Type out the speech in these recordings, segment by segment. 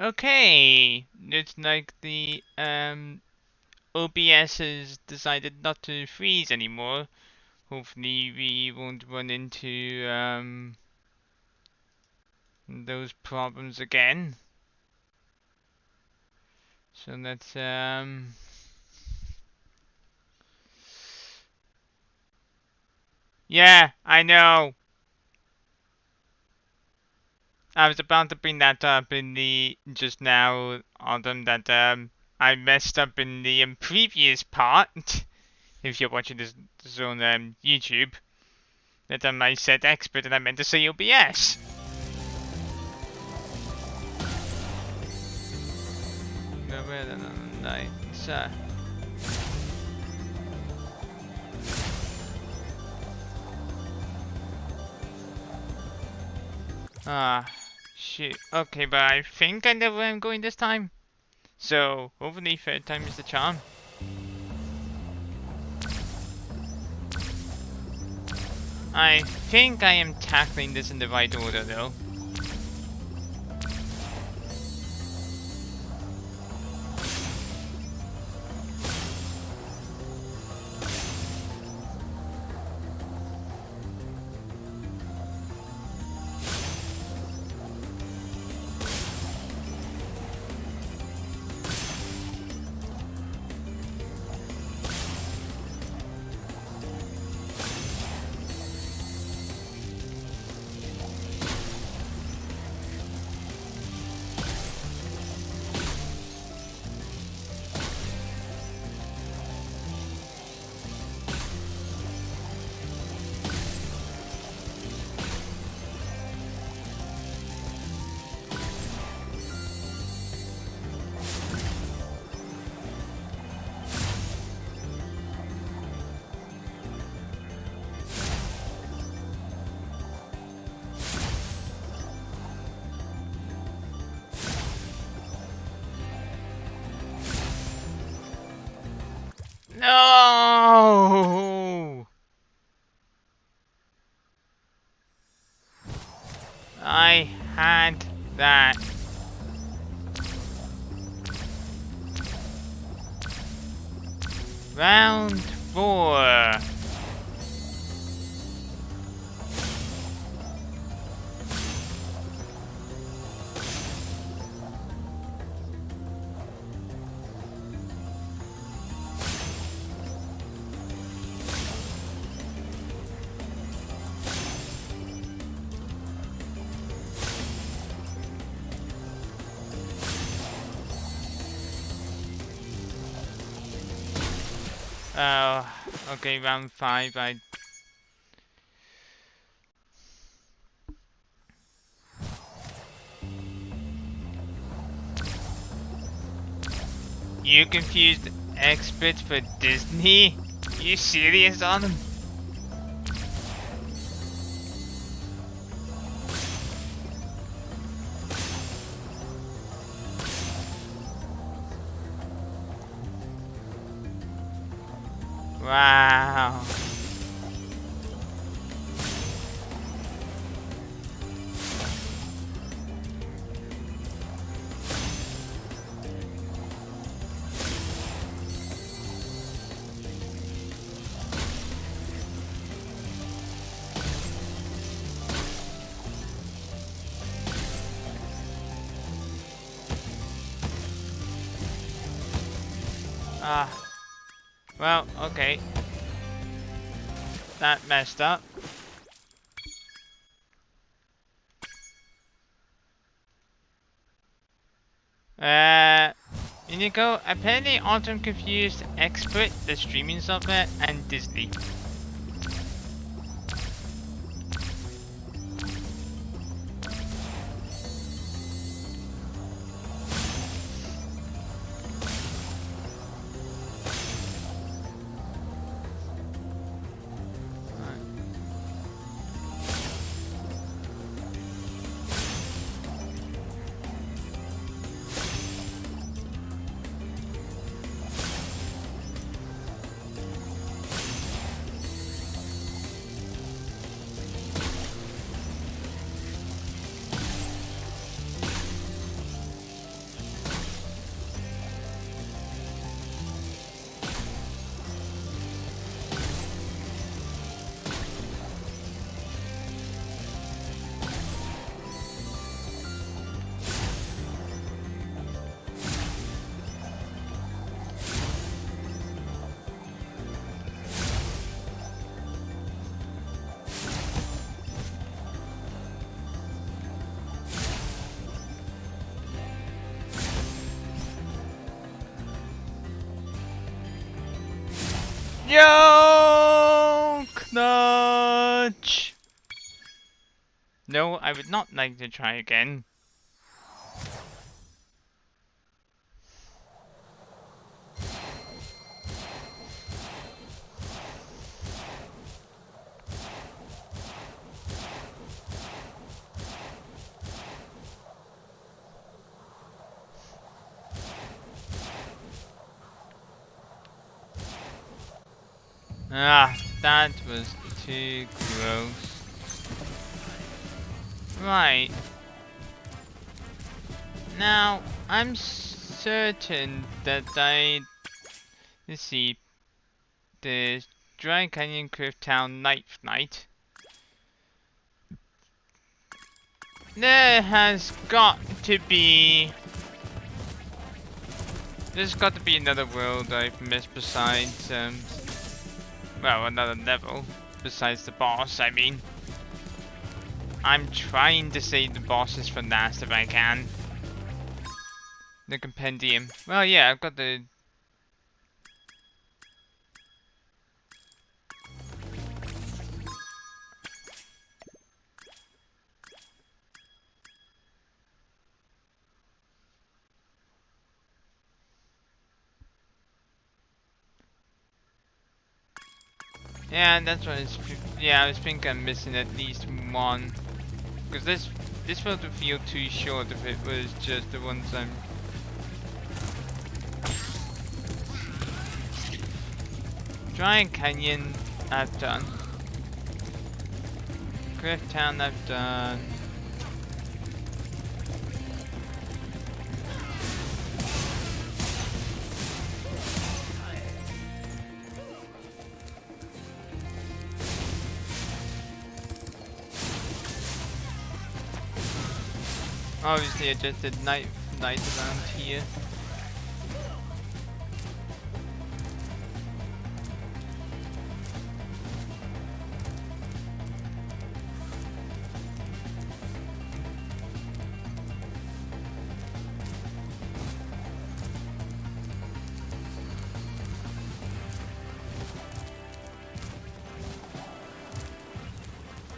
Okay, it's like the OBS has decided not to freeze anymore. Hopefully we won't run into those problems again. So let's yeah, I know. I was about to bring that up in the just now, Autumn, that I messed up in the previous part. If you're watching this on YouTube, that I said expert and I meant to say OBS. Ah, shit. Okay, but I think I know where I'm going this time. So, hopefully third time is the charm. I think I am tackling this in the right order though. No! I had that. Round 4. Oh, okay, round 5. You confused experts for Disney? You serious on them? Wow. Ah. Well, okay. That messed up. Inigo, apparently Autumn confused Expert, the streaming software, and Disney. Yo, Clutch! No, I would not like to try again. Ah, that was too gross. Right. Now, I'm certain that let's see, the Dry Canyon Cliff Town Night. There has got to be... There's got to be another world I've missed besides, well, another level. Besides the boss, I mean. I'm trying to save the bosses for last if I can. The compendium. Well, yeah, I've got the... Yeah, that's what it's... Yeah, I was thinking I'm missing at least one. Because this would feel too short if it was just the ones I'm... Dry Canyon, I've done. Cliff Town, I've done. Obviously, I just did night around here.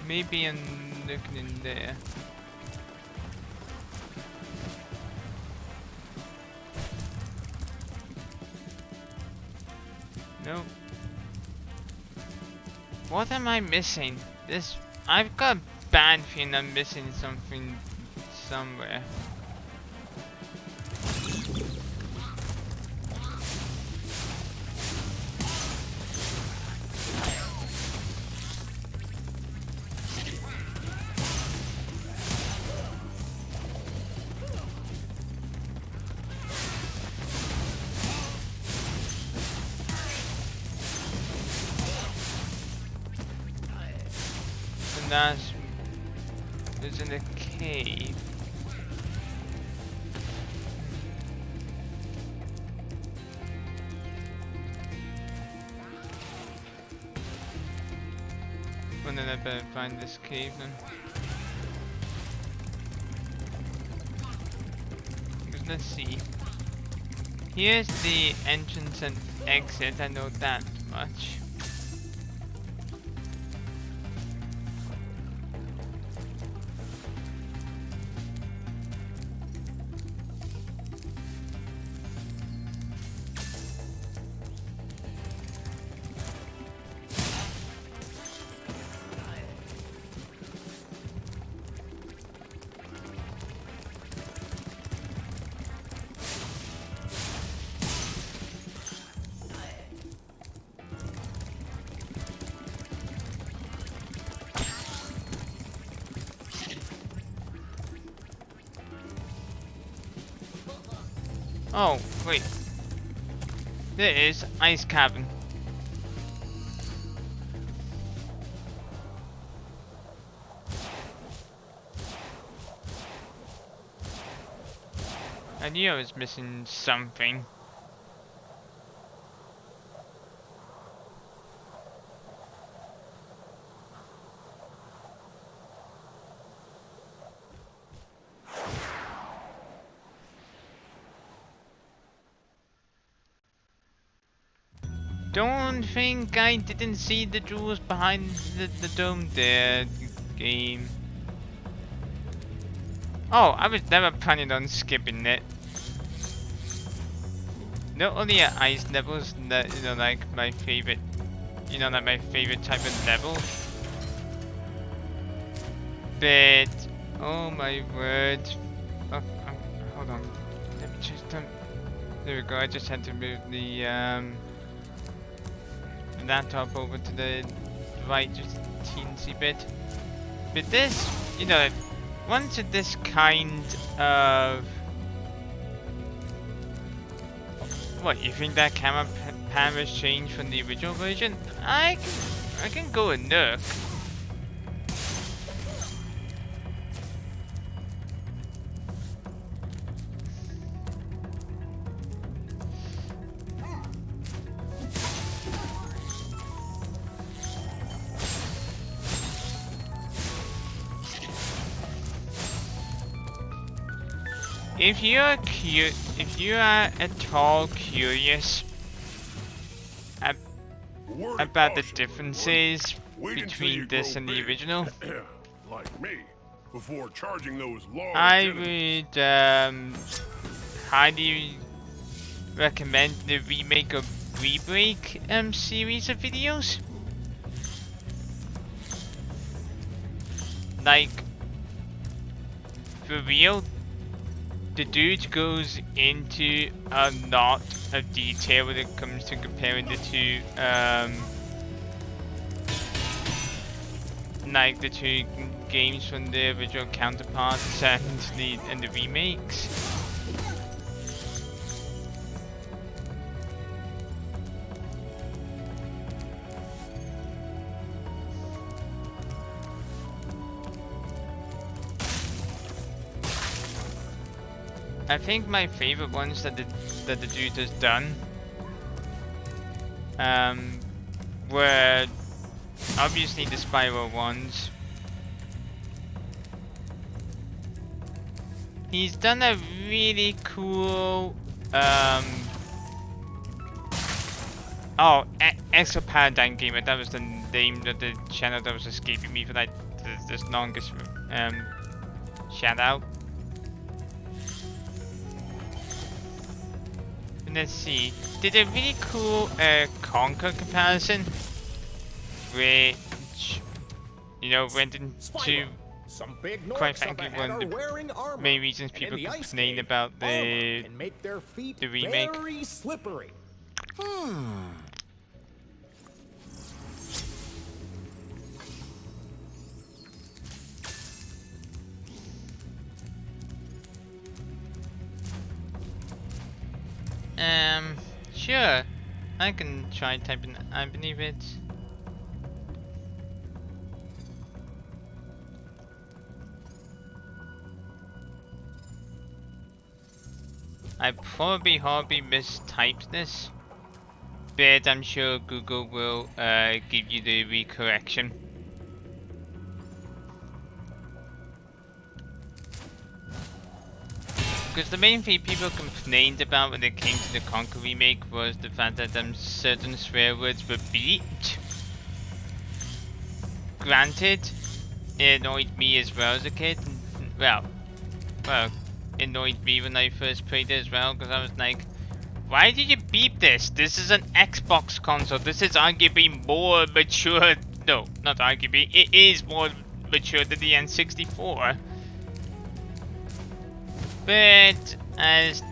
Maybe I'm looking in there. Nope. What am I missing? I've got a bad feeling I'm missing something somewhere. It's in a cave. Well, then I better find this cave then. Because let's see. Here's the entrance and exit, I know that much. Oh, wait. There is Ice Cavern. I knew I was missing something. don't think I didn't see the jewels behind the dome there, game. Oh, I was never planning on skipping it. Not only are ice levels that, you know, like my favorite, you know, like my favorite type of level, but oh my word! Oh, hold on, let me just there we go. I just had to move the laptop over to the right just a teensy bit. But this, you know, once this kind of... What, you think that camera pan has changed from the original version? I can go and look. If you are at all curious about the differences between this and the original, like me, before charging those large I would highly recommend the remake of Rebreak series of videos. Like, for real, the dude goes into a lot of detail when it comes to comparing the two, like the two games from the original counterparts and the remakes. I think my favorite ones that the dude has done were obviously the Spyro ones. He's done a really cool Extra Paradigm Gamer. That was the name of the channel that was escaping me for like this longest shout out. Let's see. Did a really cool Conquer comparison, which, you know, went into quite frankly one of the main reasons people complain about the remake. Very slippery. Sure. I can try typing I believe it. I probably mistyped this, but I'm sure Google will give you the recorrection. Because the main thing people complained about when it came to the Conquer remake was the fact that certain swear words were beeped. Granted, it annoyed me as well as a kid. Well, it annoyed me when I first played it as well, because I was like, why did you beep this? This is an Xbox console. This is arguably more mature. No, not arguably. It is more mature than the N64. But as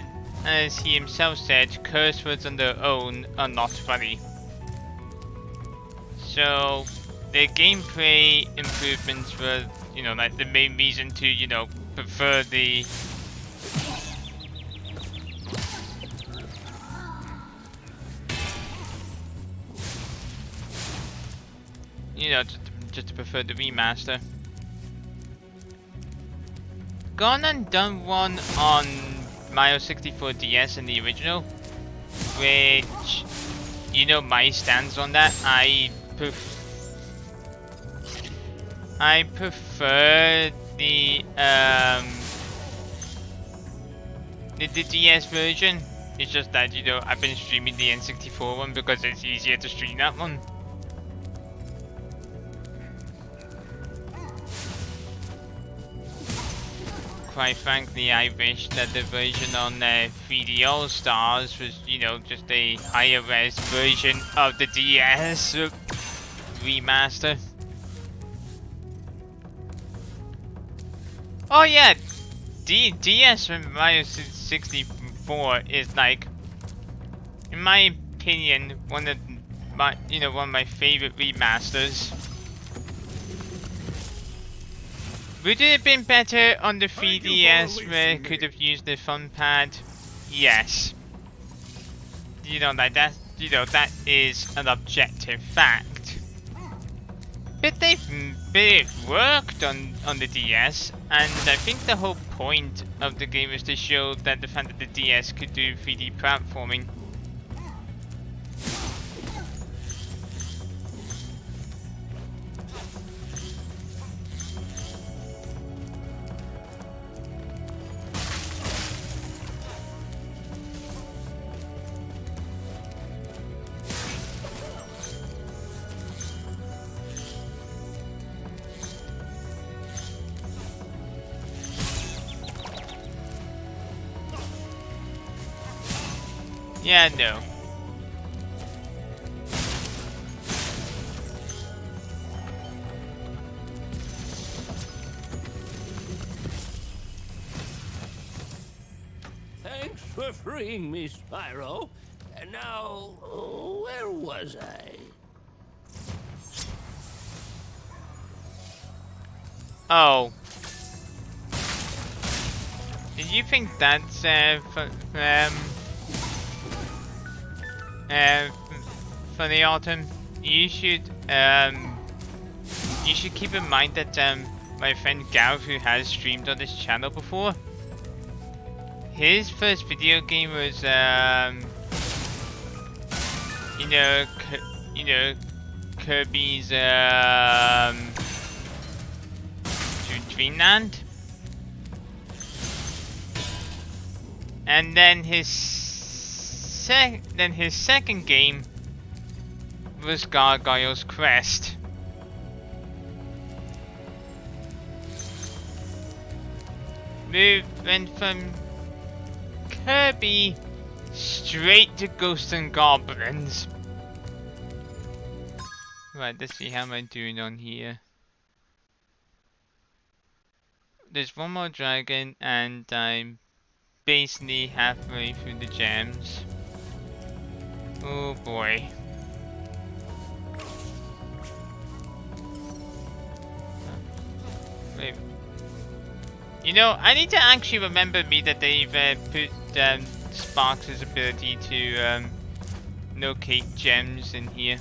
he himself said, curse words on their own are not funny. So the gameplay improvements were, you know, like the main reason to, you know, prefer the just to prefer the remaster. Gone and done one on Mario 64 DS and the original, which, you know, my stance on that. I prefer the DS version. It's just that, you know, I've been streaming the N64 one because it's easier to stream that one. Quite frankly, I wish that the version on 3D All Stars was, you know, just a higher res version of the DS remaster. Oh yeah, DS from Mario 64 is like, in my opinion, one of my favorite remasters. Would it have been better on the 3DS where it could have used the fun pad? Yes. You know, like that, you know, that is an objective fact. But they've worked on the DS, and I think the whole point of the game is to show that the fact that the DS could do 3D platforming. Yeah, no. Thanks for freeing me, Spyro. And now, where was I? Oh. Did you think that's for the autumn? You should keep in mind that my friend Gav, who has streamed on this channel before, his first video game was Kirby's Dreamland, and then his second game was Gargoyle's Quest. Went from Kirby straight to Ghosts and Goblins. Right, let's see how am I doing on here. There's one more dragon and I'm basically halfway through the gems. Oh boy. Wait. You know, I need to actually remember me that they've put Sparks' ability to locate gems in here.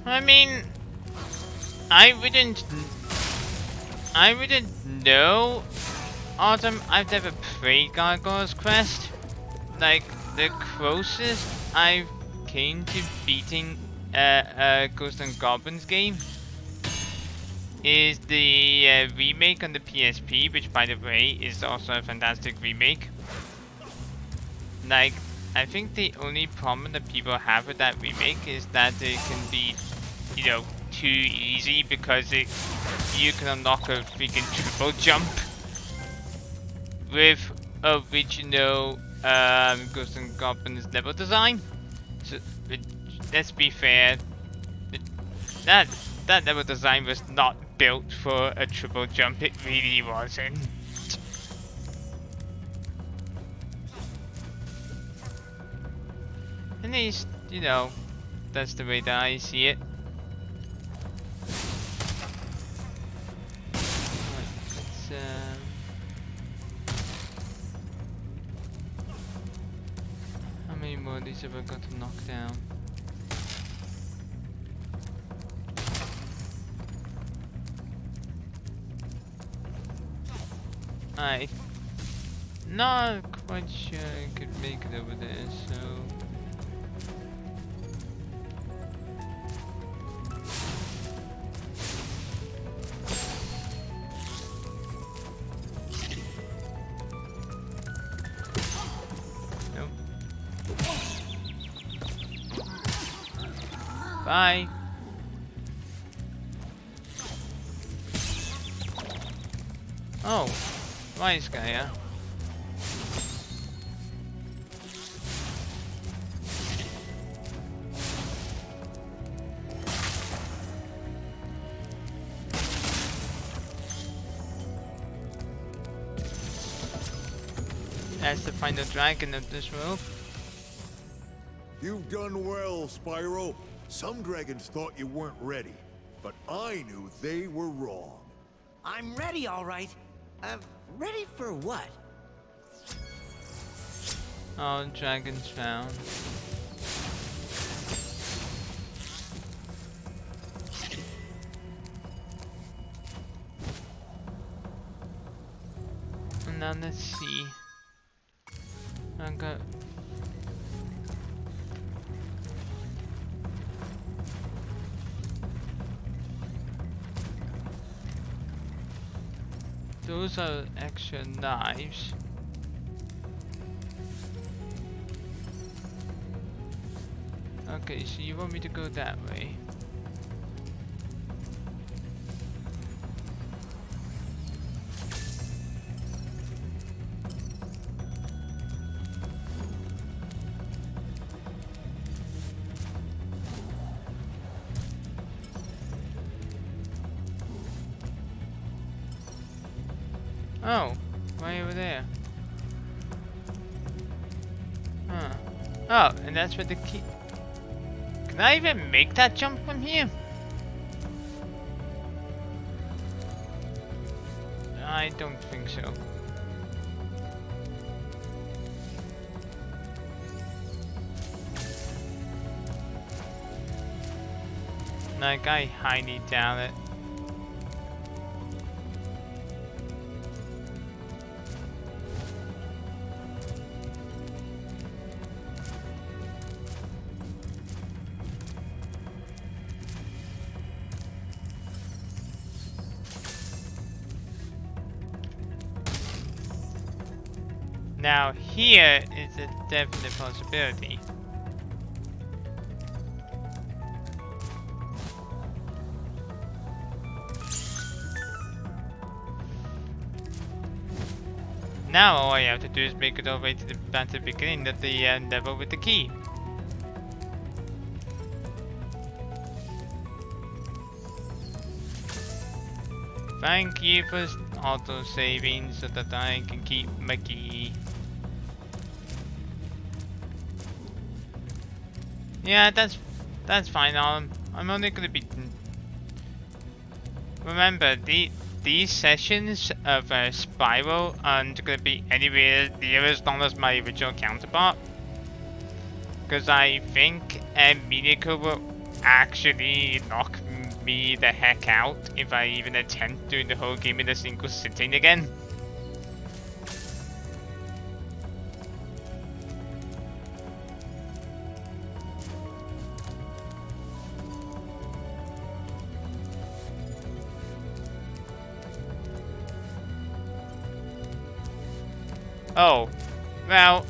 I mean, I wouldn't know, Autumn. I've never played Gargoyle's Quest. Like, the closest I've came to beating a Ghosts and Goblins game is the remake on the PSP, which, by the way, is also a fantastic remake. Like, I think the only problem that people have with that remake is that it can be, you know, too easy because you can unlock a freaking triple jump with original Ghosts and Goblins level design. So let's be fair, that level design was not built for a triple jump. It really wasn't. At least, you know, that's the way that I see it. How many more of these have I got to knock down? I'm not quite sure I could make it over there, so... Nope. Bye! Oh, wise guy, huh? That's the final dragon of this world. You've done well, Spyro. Some dragons thought you weren't ready, but I knew they were wrong. I'm ready, all right. Ready for what? Oh, dragons found. And now let's see. I got... Those are extra knives. Okay, so you want me to go that way? Oh, way over there. Huh. Oh, and that's where the key... Can I even make that jump from here? I don't think so. Like, I highly doubt it. Now here is a definite possibility. Now all I have to do is make it all the way to the back to the beginning of the level with the key. Thank you for auto-saving so that I can keep my key. Yeah, that's fine. I'm only gonna be. Remember, these sessions of Spyro aren't gonna be anywhere near as long as my original counterpart, because I think Miniko will actually knock me the heck out if I even attempt doing the whole game in a single sitting again. Oh, well,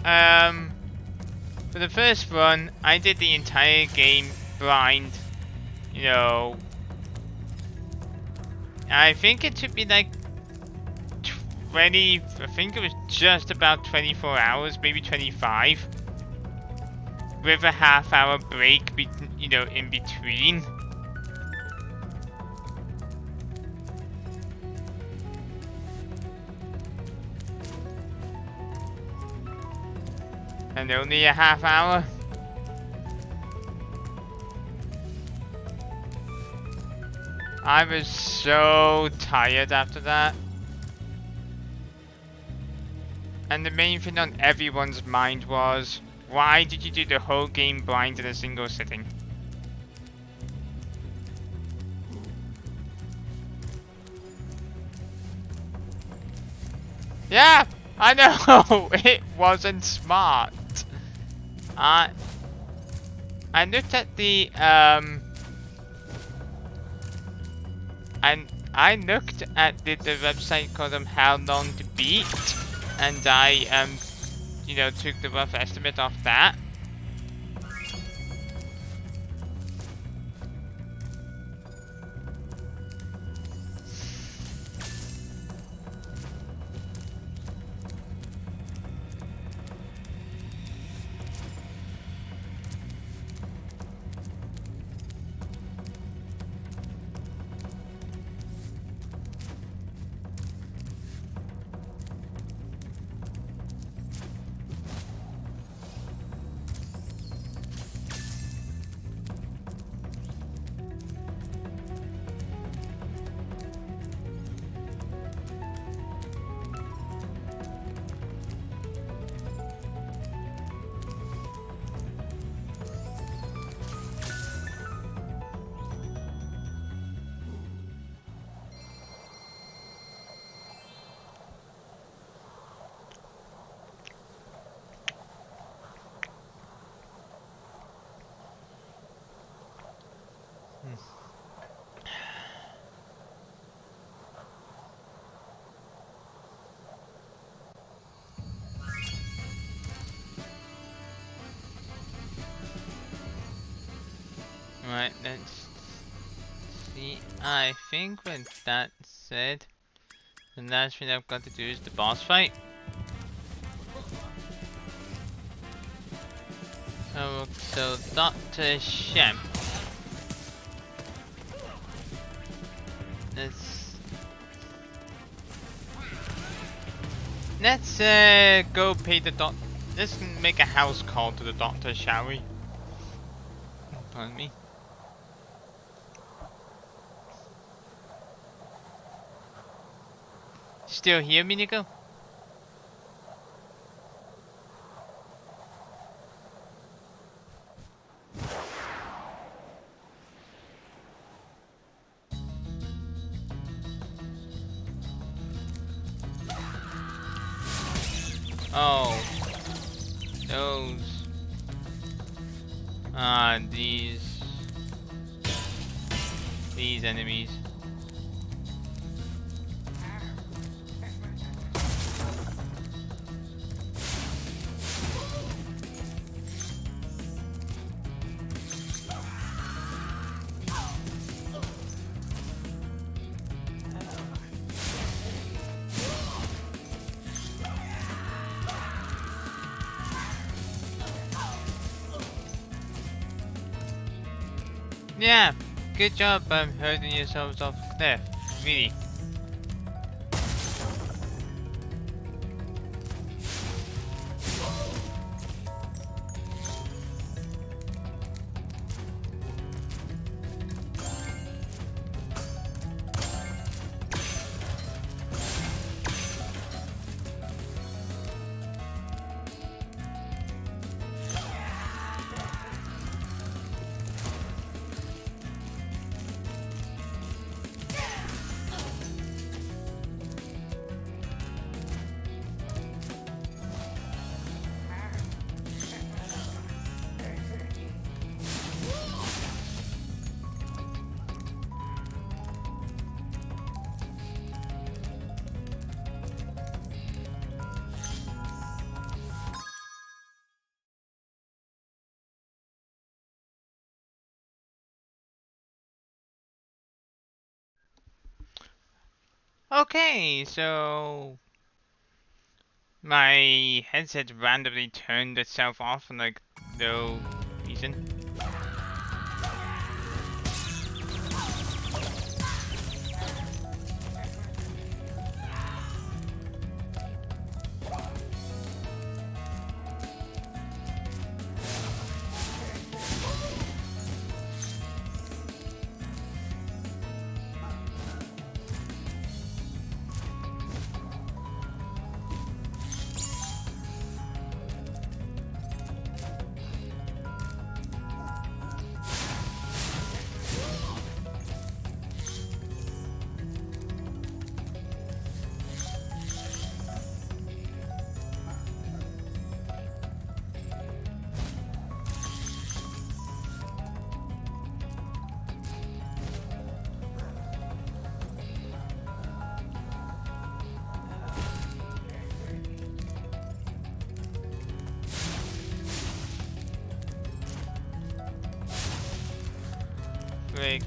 for the first run, I did the entire game blind, you know. I think it took me like 20, I think it was just about 24 hours, maybe 25, with a half-hour break, you know, in between. And only a half hour. I was so tired after that. And the main thing on everyone's mind was, why did you do the whole game blind in a single sitting? Yeah, I know. It wasn't smart. I looked at the and I looked at the website called How Long to Beat, and I you know, took the rough estimate off that. Right, let's see. I think with that said, the last thing I've got to do is the boss fight. So Dr. Shemp. Let's go pay the doc. Let's make a house call to the doctor, shall we? Pardon me. Still here, Minigo? Oh, those. These enemies. Yeah, good job hurting yourselves off the cliff. Really. Okay, so my headset randomly turned itself off for like no reason. break.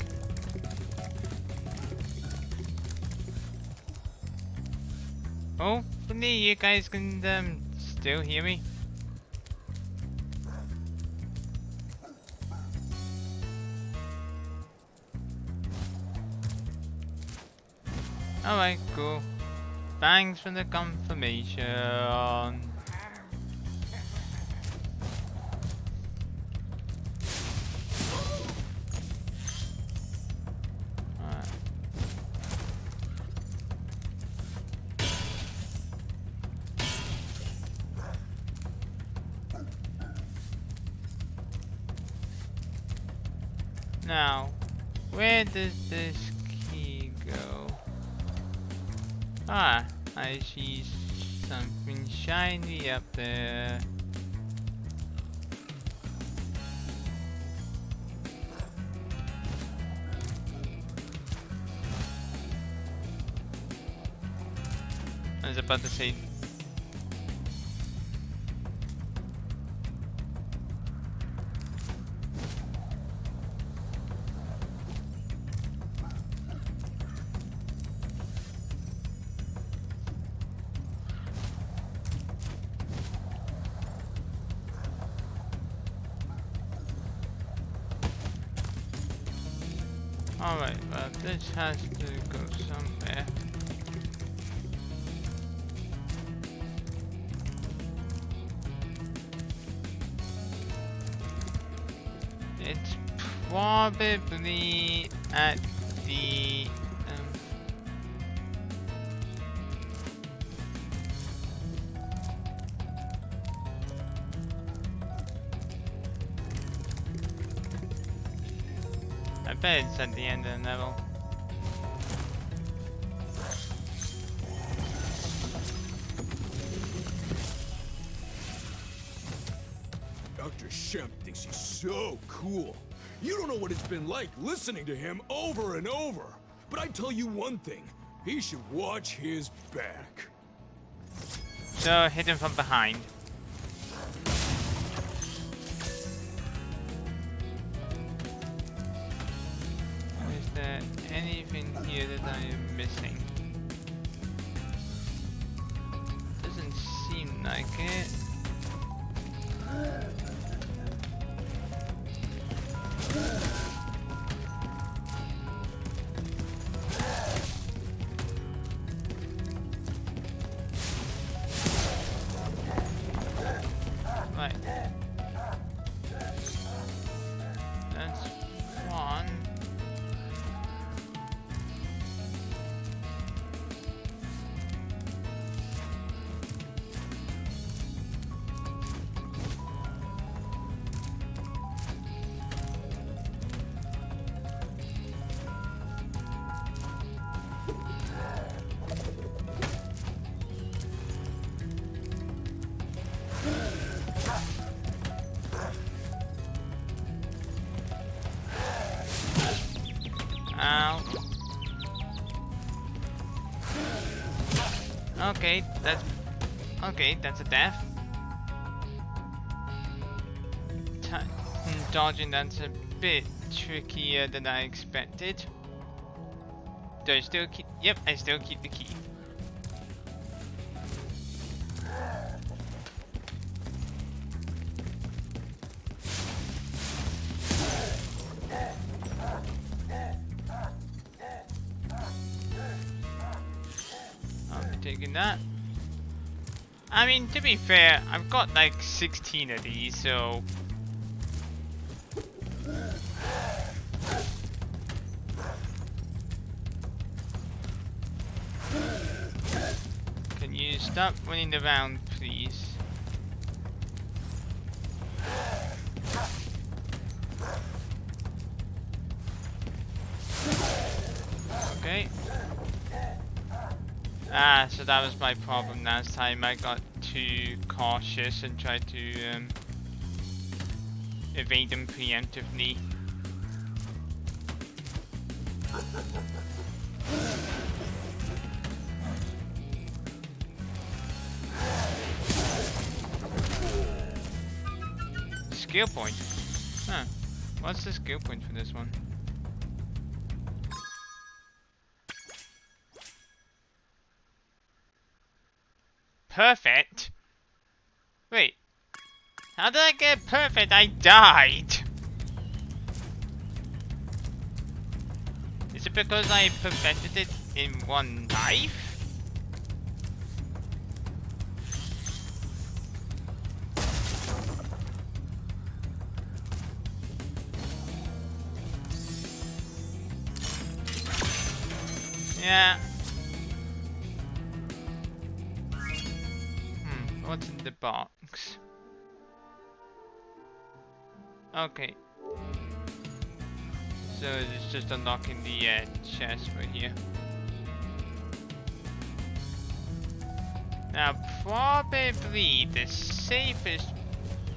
Hopefully you guys can still hear me. Alright, cool. Thanks for the confirmation. Alright. Now, where does this key go? Ah, I see something shiny up there. I was about to say. Alright, well this has to go somewhere. It's probably at the I bet it's at the end of the level. Dr. Shemp thinks he's so cool. You don't know what it's been like listening to him over and over. But I tell you one thing, he should watch his back. So hit him from behind. Is there anything here that I am missing? Doesn't seem like it. Right. That's one. Ow. Okay, that's a death. Dodging that's a bit trickier than I expected. Do I still keep? Yep, I still keep the key. I'll be taking that. I mean, to be fair, I've got like 16 of these, so. Can you stop running around, please? Okay. Ah, so that was my problem last time. I got too cautious and tried to evade them preemptively. Skill point. Huh. What's the skill point for this one? perfect. Wait. How did I get perfect? I died. Is it because I perfected it in one life? Yeah. What's in the box? Okay. So it's just unlocking the chest right here. Now, probably the safest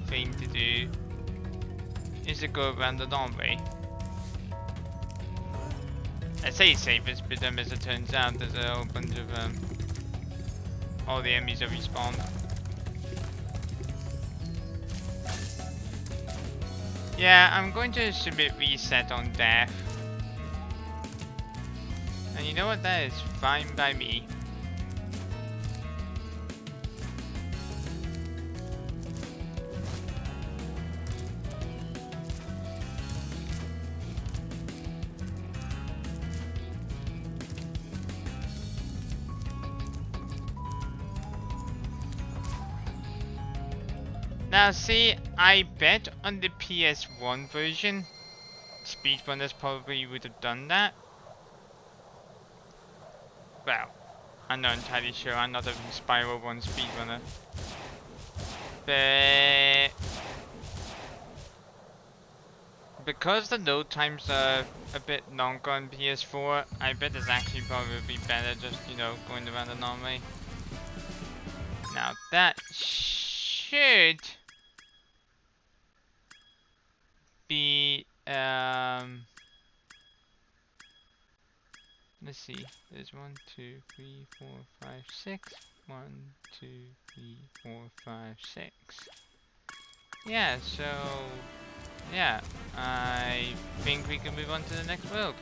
thing to do is to go around the long way. I say safest, but as it turns out, there's a whole bunch of all the enemies that respawn. Yeah, I'm going to submit reset on death. And you know what? That is fine by me. Now see, I bet on the PS1 version, speedrunners probably would have done that. Well, I'm not entirely sure, I'm not a Spyro 1 speedrunner. But because the load times are a bit longer on PS4, I bet it's actually probably better just, you know, going around the normal way. Now that should be let's see, there's 1, 2, 3, 4, 5, 6. 1, 2, 3, 4, 5, 6. Yeah, so yeah, I think we can move on to the next world.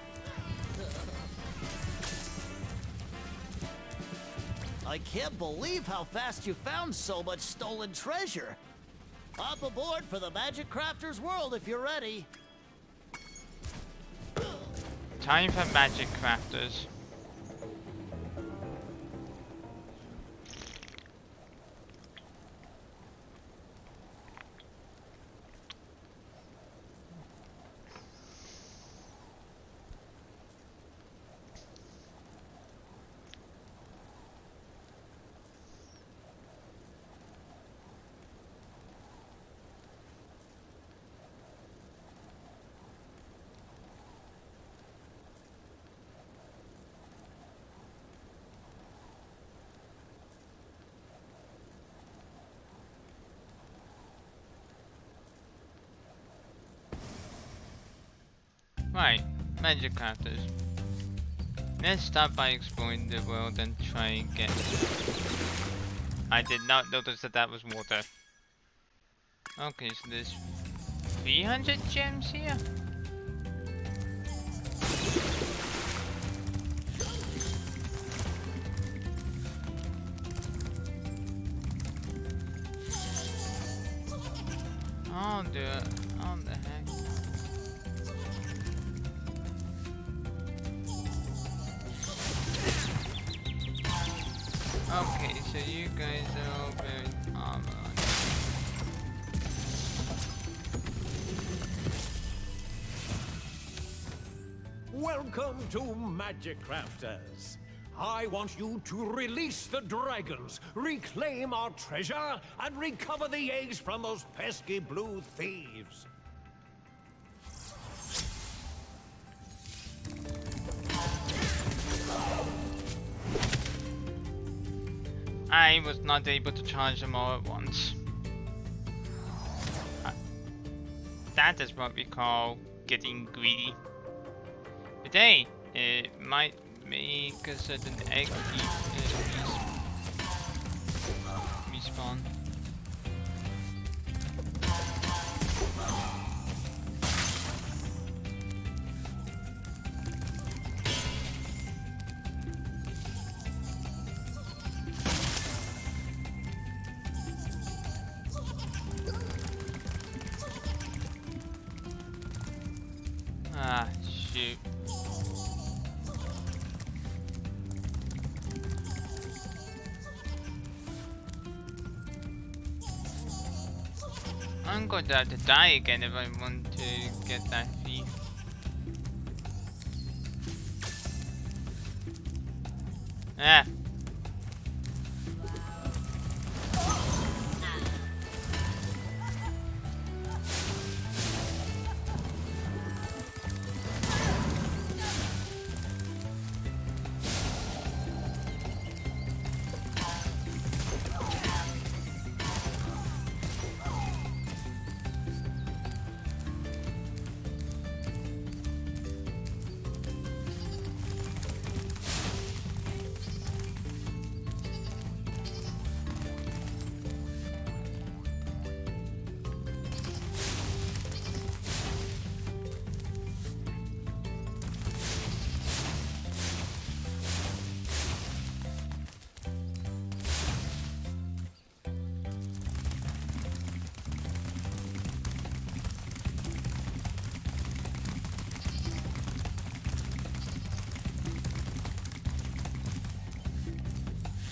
I can't believe how fast you found so much stolen treasure. Hop aboard for the Magic Crafter's world if you're ready. Time for Magic Crafters. Right, Magic Crafters. Let's start by exploring the world and try and get... I did not notice that that was water. Okay, so there's 300 gems here? I'll do it. On the heck. Okay, so you guys are all very armor. Welcome to Magic Crafters. I want you to release the dragons, reclaim our treasure, and recover the eggs from those pesky blue thieves. I was not able to charge them all at once. That is what we call getting greedy. But hey, it might make a certain egg respawn. loot. I'm going to have to die again if I want to get that thief. Ah.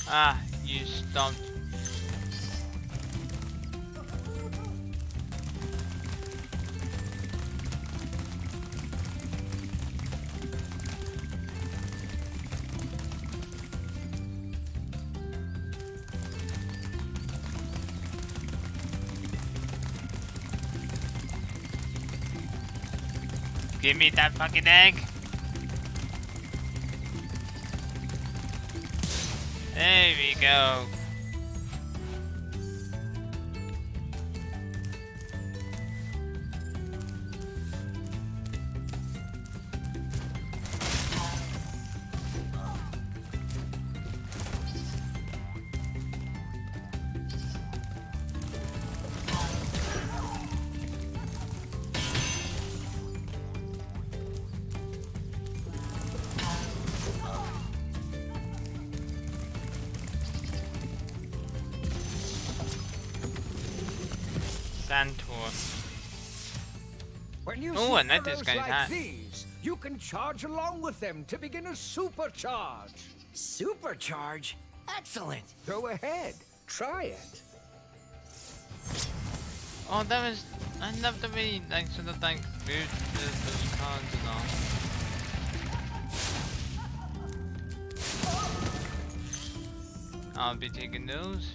Ah, you stopped. Give me that fucking egg. There we go. Santor. When you Oh, see and that is arrows going like hot. these, you can charge along with them to begin a supercharge. Supercharge? Excellent. Go ahead, try it. Oh, that was. I love the way, like, sort of like moved those cards and all. I'll be taking those.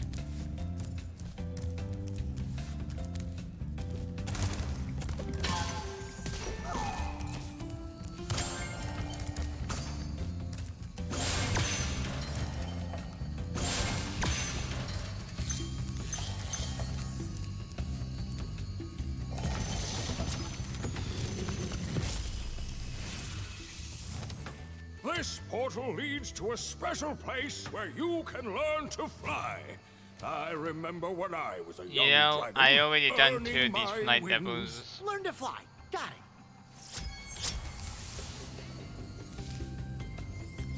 This portal leads to a special place where you can learn to fly. I remember when I was a young You know, dragon, I already done earning 2 of these my flight wings. levels. Learn to fly. Got it.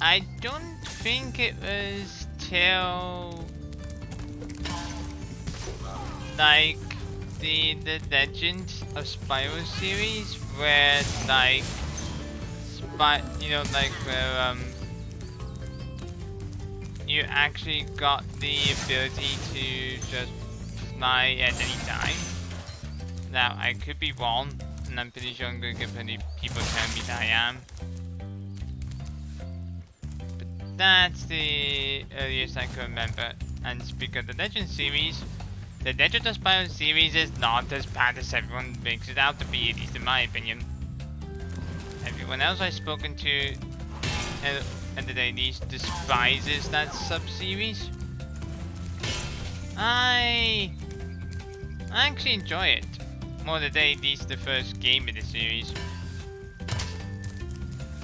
I don't think it was till like the Legend of Spyro series where like you know, like where you actually got the ability to just fly at any time. Now I could be wrong, and I'm pretty sure I'm gonna get plenty people telling me that I am. That's the earliest I can remember. And speaking of the Legend series, the Legend of Spyro series is not as bad as everyone makes it out to be, at least in my opinion. Everyone else I've spoken to, and at least despises that sub-series. I actually enjoy it more than at least the first game in the series.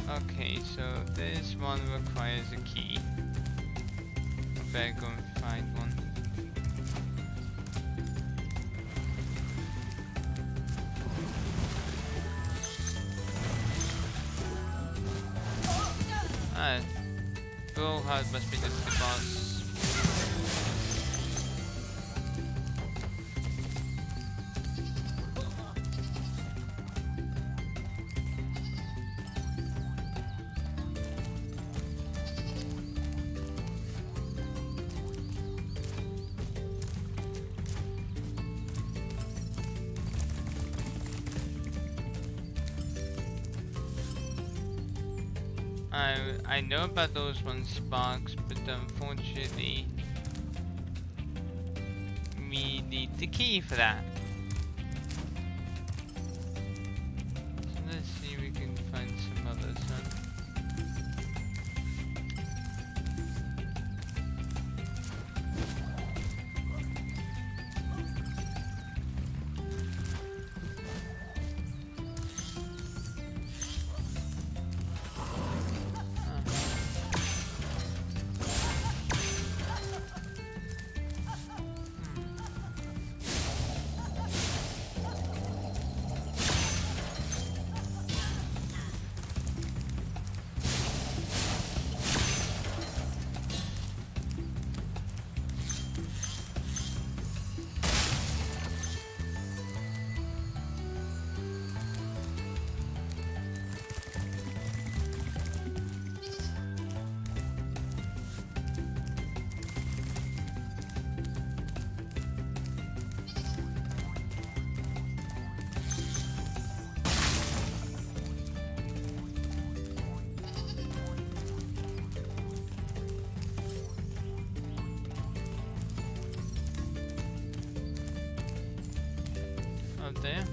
Okay, so this one requires a key. I better go and find one. Ah, Bullheart must be the boss. I know about those ones, Sparks, but unfortunately, we need the key for that. So let's see if we can find some others. Out there.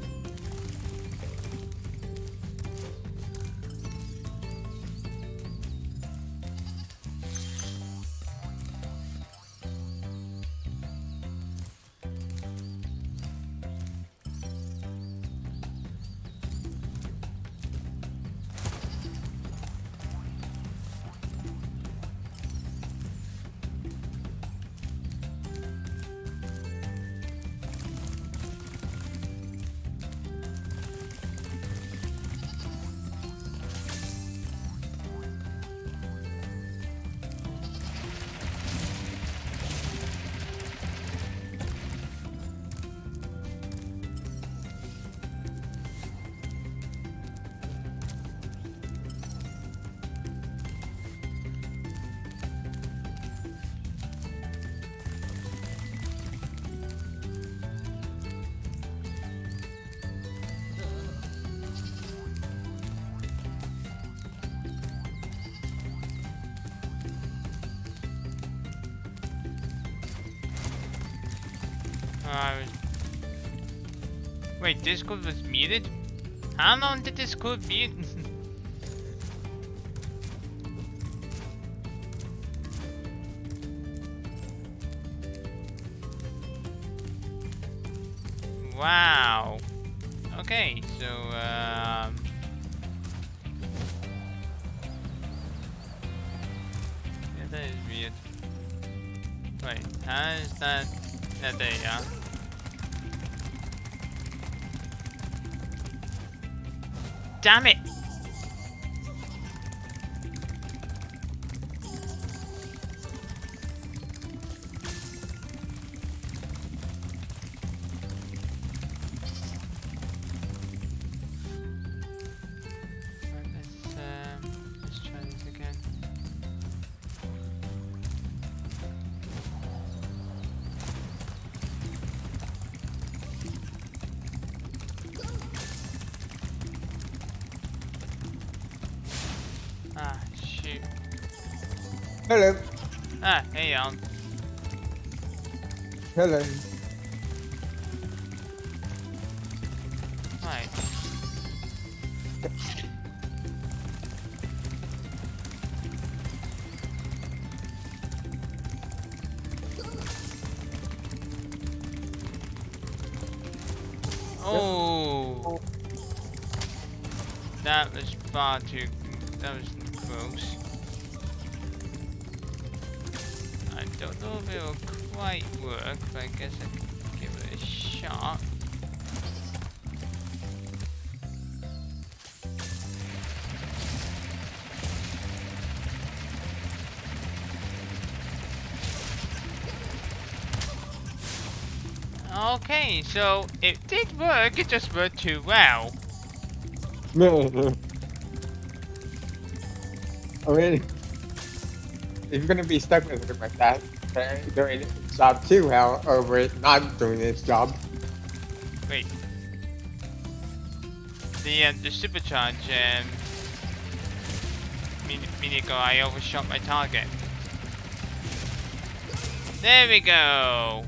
Wait, Discord was muted? How long did Discord mute? Wow. Okay, so yeah, that is weird. Wait, how is that? Yeah, there you are. Damn it! Let's try this again. Ah, shoot. Hello. Ah, hey, Alan. Hello. Right. Oh, that was far too. That was gross. I don't know if it'll quite work, but I guess I can give it a shot. Okay, so it did work, it just worked too well. I mean, if you're gonna be stuck with it like that, doing its job too well over it not doing its job. Wait. The supercharge, minute ago I overshot my target. There we go.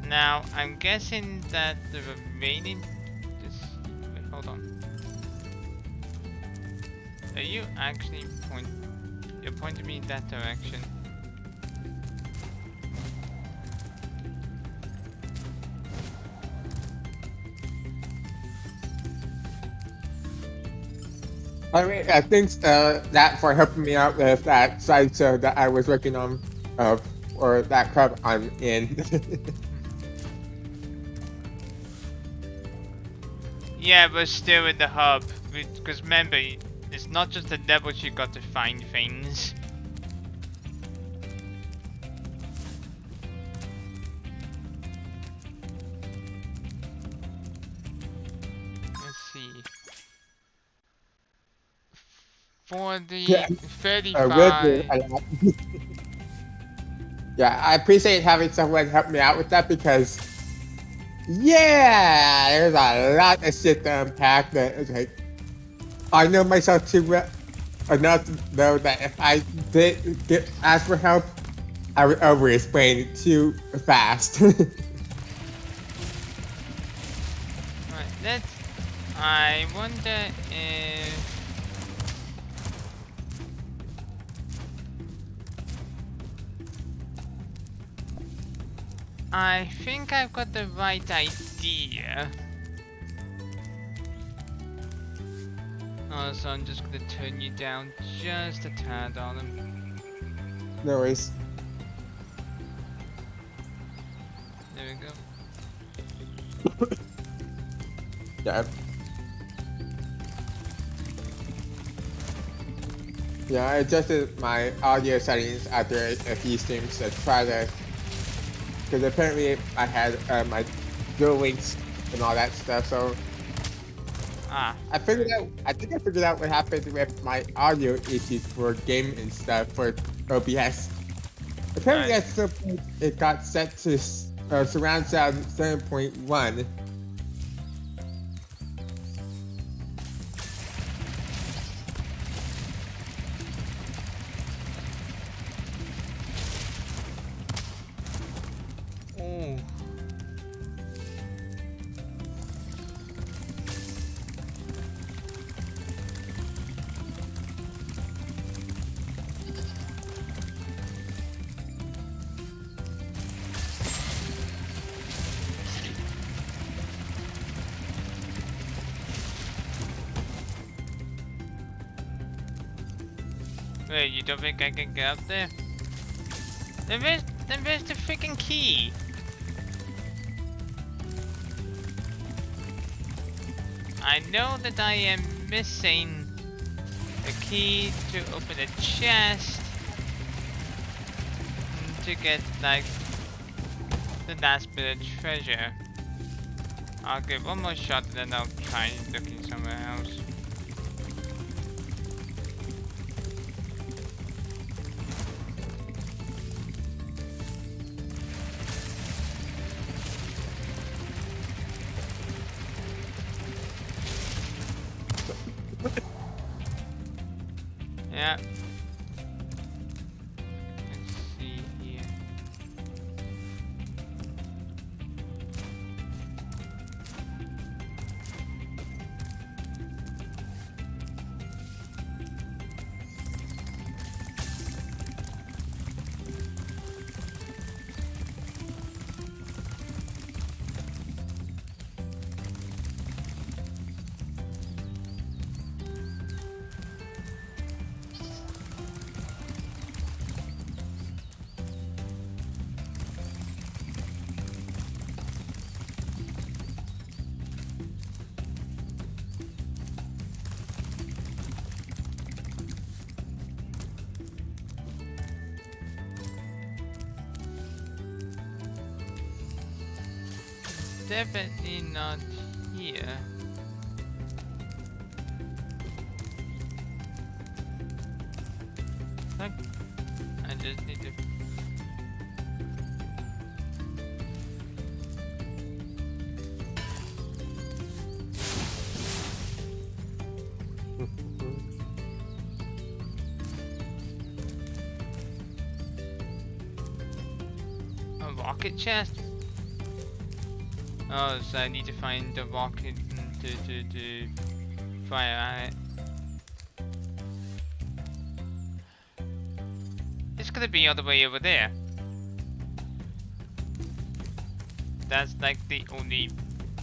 Now I'm guessing that the remaining. Wait, hold on. Are you actually You're pointing me in that direction. I mean, thanks that for helping me out with that sideshow that I was working on, or that club I'm in. Yeah, but still in the hub. Because remember, it's not just the levels you got to find things. Let's see. For the Yeah. 35. Will do a lot. Yeah, I appreciate having someone help me out with that because, yeah, there's a lot of shit to unpack that is like, I know myself too well enough to know that if I did ask for help, I would over-explain it too fast. Right, I wonder if. I think I've got the right idea. Also, I'm just gonna turn you down just a tad on him. No worries. There we go. Yeah. Yeah, I adjusted my audio settings after a few streams to try to, because apparently I had my dual links and all that stuff, so Ah. I think I figured out what happened with my audio issues for game and stuff for OBS. Apparently Right. at some point it got set to surround sound 7.1. Oh. Wait, you don't think I can get up there? Then where's the freaking key? I know that I am missing the key to open a chest to get like the last bit of treasure. I'll give one more shot and then I'll try looking somewhere else. Yeah. Let's see here. Definitely not here. Fuck. I just need to. rocket chest. Oh, so I need to find the rocket to fire at it. It's gonna be all the way over there. That's like the only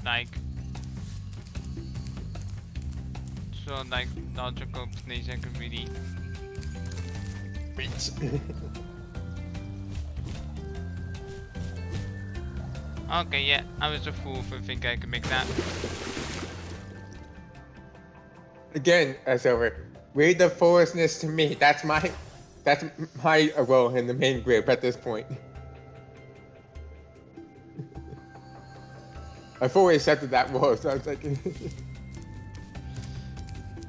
like logical place I could really Reach. Okay, yeah, I was a fool for thinking I could make that. Again, as over. Read the foolishness to me. That's my role in the main group at this point. I fully accepted that role, so I was like.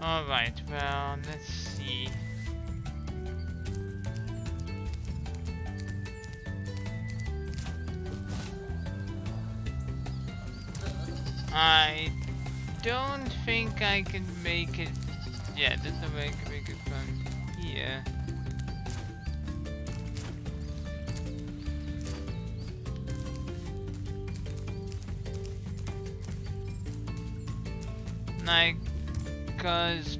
Alright, well, let's see. I don't think I can make it. Yeah, there's no way I can make it from here. Like, cause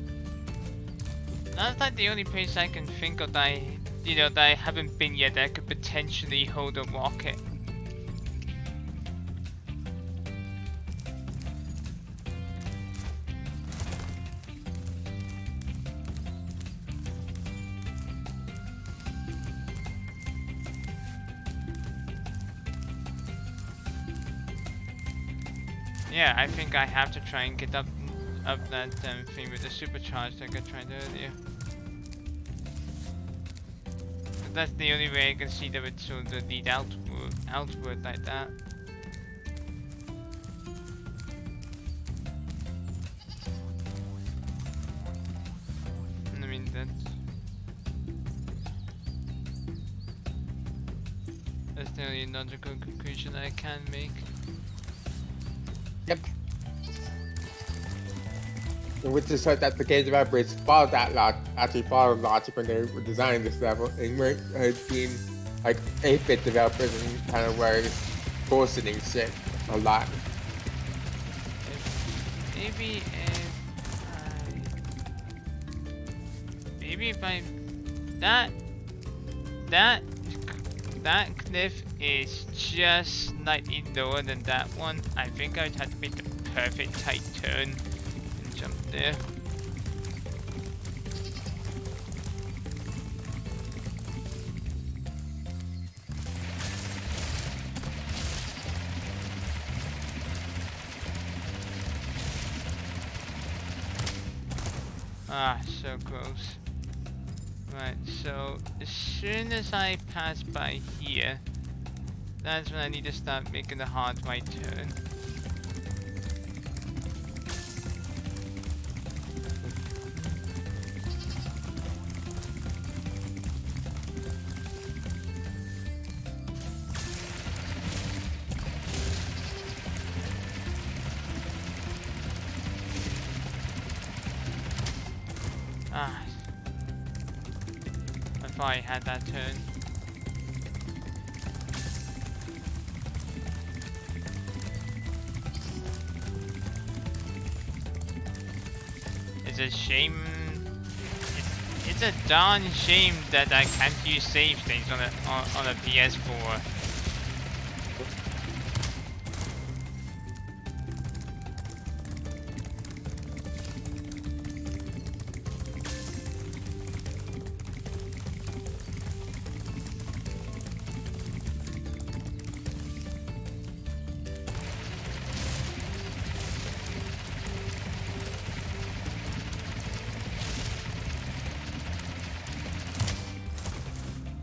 that's like the only place I can think of that that I haven't been yet that could potentially hold a rocket. Yeah, I think I have to try and get up that thing with the supercharged like I tried earlier. But that's the only way I can see that it's sort of lead outward like that. I mean that's the only logical conclusion I can make. Yep. Which is so that the game developers followed that actually followed logic when they were designing this level, and weren't being like 8-bit developers and kind of were bullshitting shit a lot. Maybe if I that cliff is just slightly lower than that one. I think I'd have to make the perfect tight turn and jump there. Ah, so close. Right, so as soon as I pass by here, that's when I need to start making the hard right turn. Ah, I thought I had that turn. It's a shame. It's a darn shame that I can't use save things on a PS4.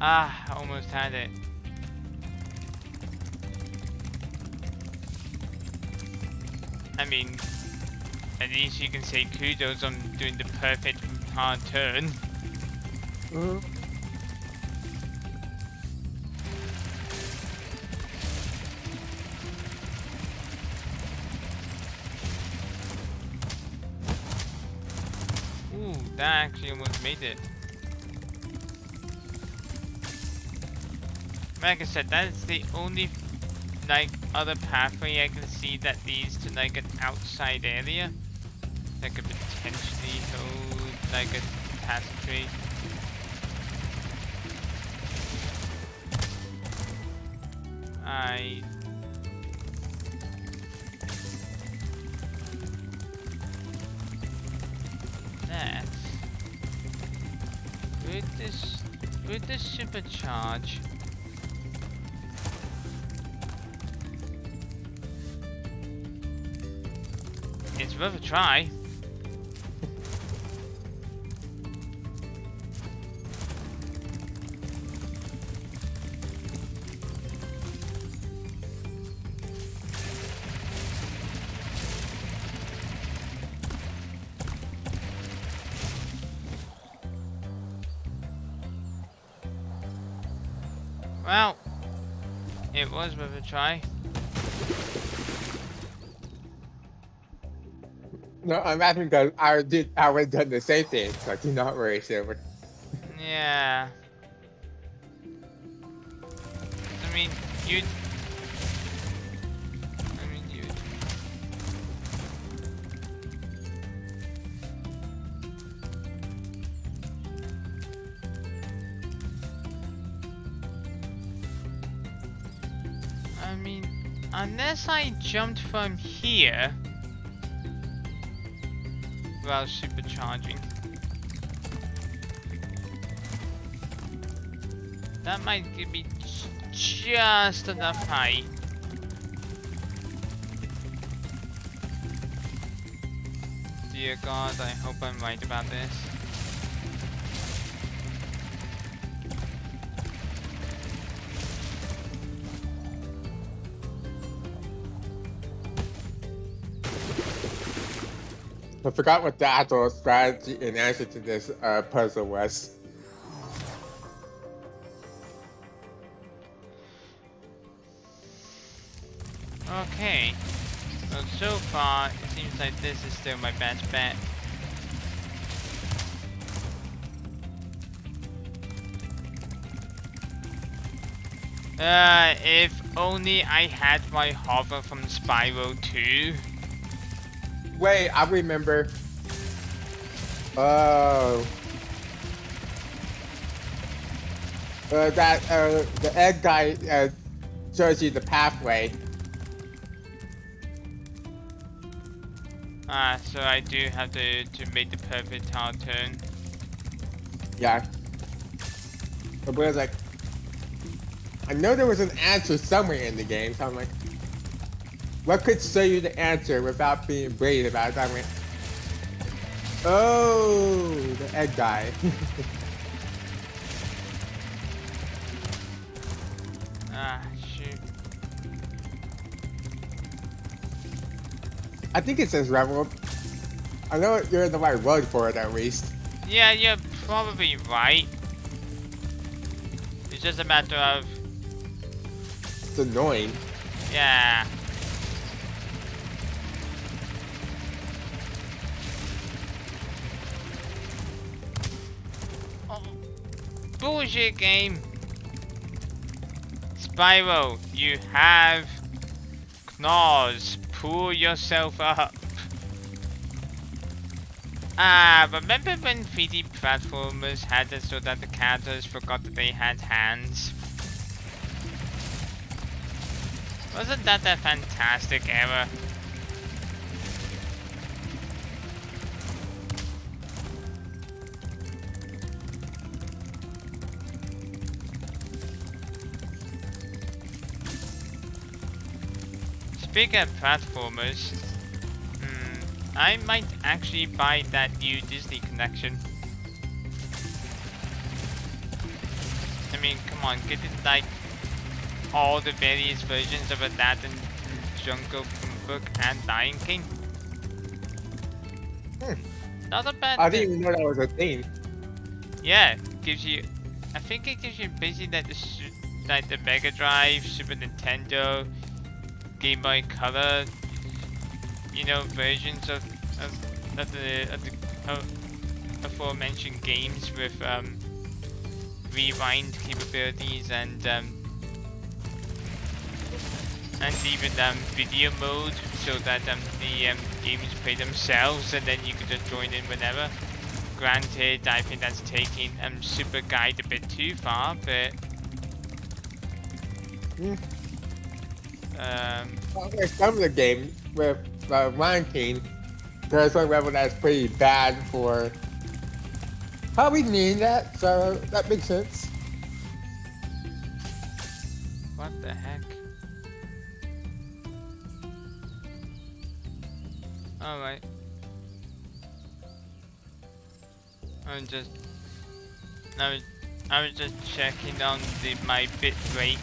Ah, I almost had it. I mean, at least you can say kudos on doing the perfect hard turn. Ooh, that actually almost made it. Like I said, that is the only like other pathway I can see that leads to like an outside area that could potentially hold like a passageway. That with this supercharge. It's worth a try. Well, it was worth a try. No, I'm laughing because I would have done the same thing, so do not worry, Silver. Yeah. I mean, you. I mean, unless I jumped from here while supercharging. That might give me just enough height. Dear God, I hope I'm right about this. I forgot what the actual strategy and answer to this puzzle was. Okay. Well, so far, it seems like this is still my best bet. If only I had my hover from Spyro 2. Wait, I remember. Oh. The egg guy shows you the pathway. So I do have to make the perfect hard turn. Yeah. But I was like, I know there was an answer somewhere in the game, so I'm like, what could show you the answer without being brave about it? I went, oh, the egg guy. Shoot. I think it says rebel. I know you're in the right road for it at least. Yeah, you're probably right. It's just a matter of... It's annoying. Yeah. Oh, bullshit game. Spyro, you have claws. Pull yourself up. Remember when 3D platformers had it so that the characters forgot that they had hands? Wasn't that a fantastic era? Speaking of platformers, I might actually buy that new Disney connection. I mean, come on, getting like all the various versions of Aladdin, Jungle Book, and Lion King. Not a bad I thing. didn't even know that was a thing. Yeah, gives you. I think it gives you basically like the Mega Drive, Super Nintendo, Game Boy Color, you know, versions of the aforementioned games with rewind capabilities and and even video mode, so that the games play themselves, and then you can just join in whenever. Granted, I think that's taking Super Guide a bit too far, but well, there's some of the games with ranking. There's one level that's pretty bad for probably needing that, so that makes sense. what the heck? Alright. I was just checking on my bit rate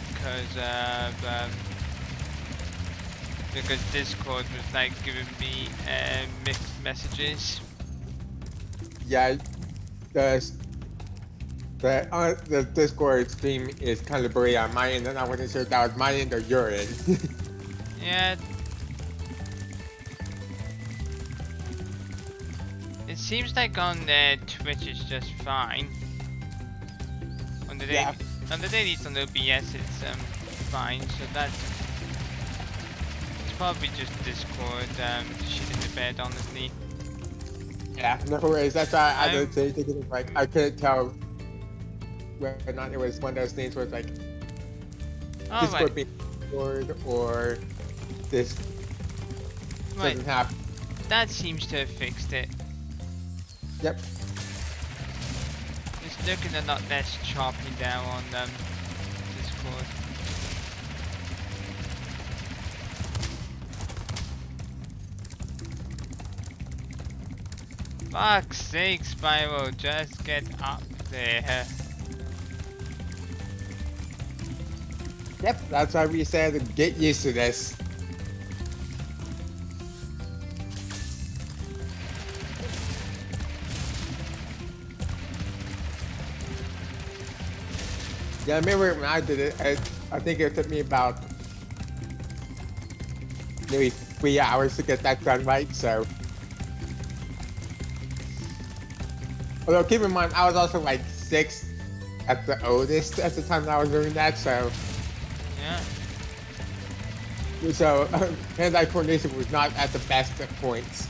because Discord was like giving me mixed messages. Yeah, the Discord stream is kind of blurry on my end, and I wasn't sure if that was my end or your end. Yeah. It seems like on Twitch it's just fine. On the Yeah. dailies on OBS it's fine, so that's it's probably just Discord shit in the bed, honestly. Yeah, no worries. That's why I didn't say anything. Like, I couldn't tell whether or not it was one of those things where it's like Discord Alright, being Discord or this right. doesn't happen. That seems to have fixed it. Yep. It's looking a lot less choppy now on Discord. Fuck's sake, Spyro, just get up there. Yep, that's why we said to get used to this. Yeah, I remember when I did it, I think it took me about maybe 3 hours to get that done right, so. Although keep in mind, I was also like 6 at the oldest at the time that I was doing that, so. Yeah. So, hand-eye coordination was not at the best at points.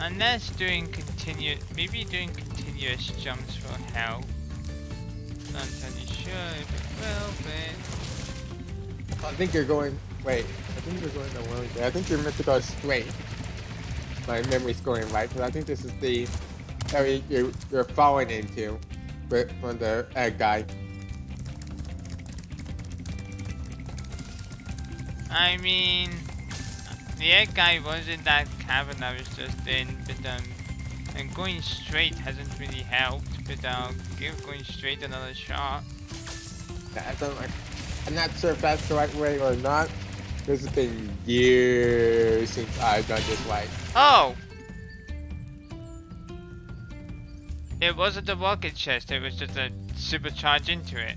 Unless maybe doing continuous jumps for help. Not entirely sure if it will, but I think you're going. Wait, I think you're going the wrong way. I think you're meant to go straight. My memory's going right, because I think this is the area you're falling into, from the egg guy. I mean, the egg guy was in that cavern I was just in, but and going straight hasn't really helped. But I'll give going straight another shot. I'm not sure if that's the right way or not. This has been years since I've done this right. Oh! It wasn't a rocket chest, it was just a supercharge into it.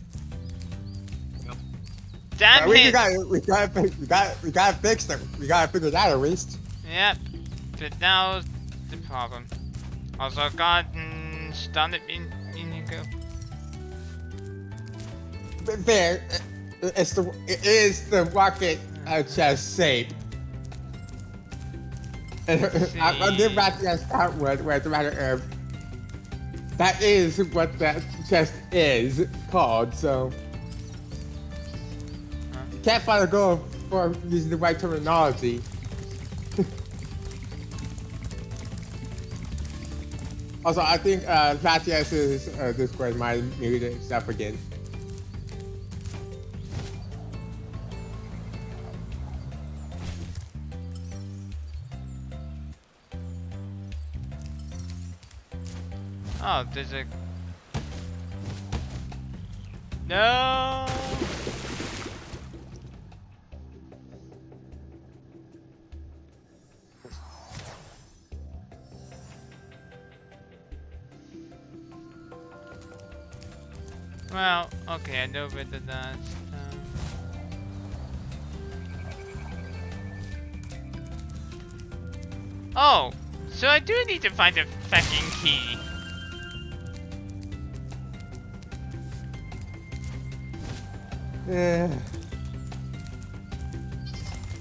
Damn we it! gotta fix them. We gotta figure that out at least. Yep, but that was the problem. Also, God, stun it in go. But fair, it is the rocket chest shape. And I'll give back to that start word where it's a matter of that is what that chest is called, so can't find a goal for using the right terminology. Also, I think Latias's Discord might have muted itself again. Oh, there's a... No! Well, okay, I know better than Oh, so I do need to find a fucking key. Yeah.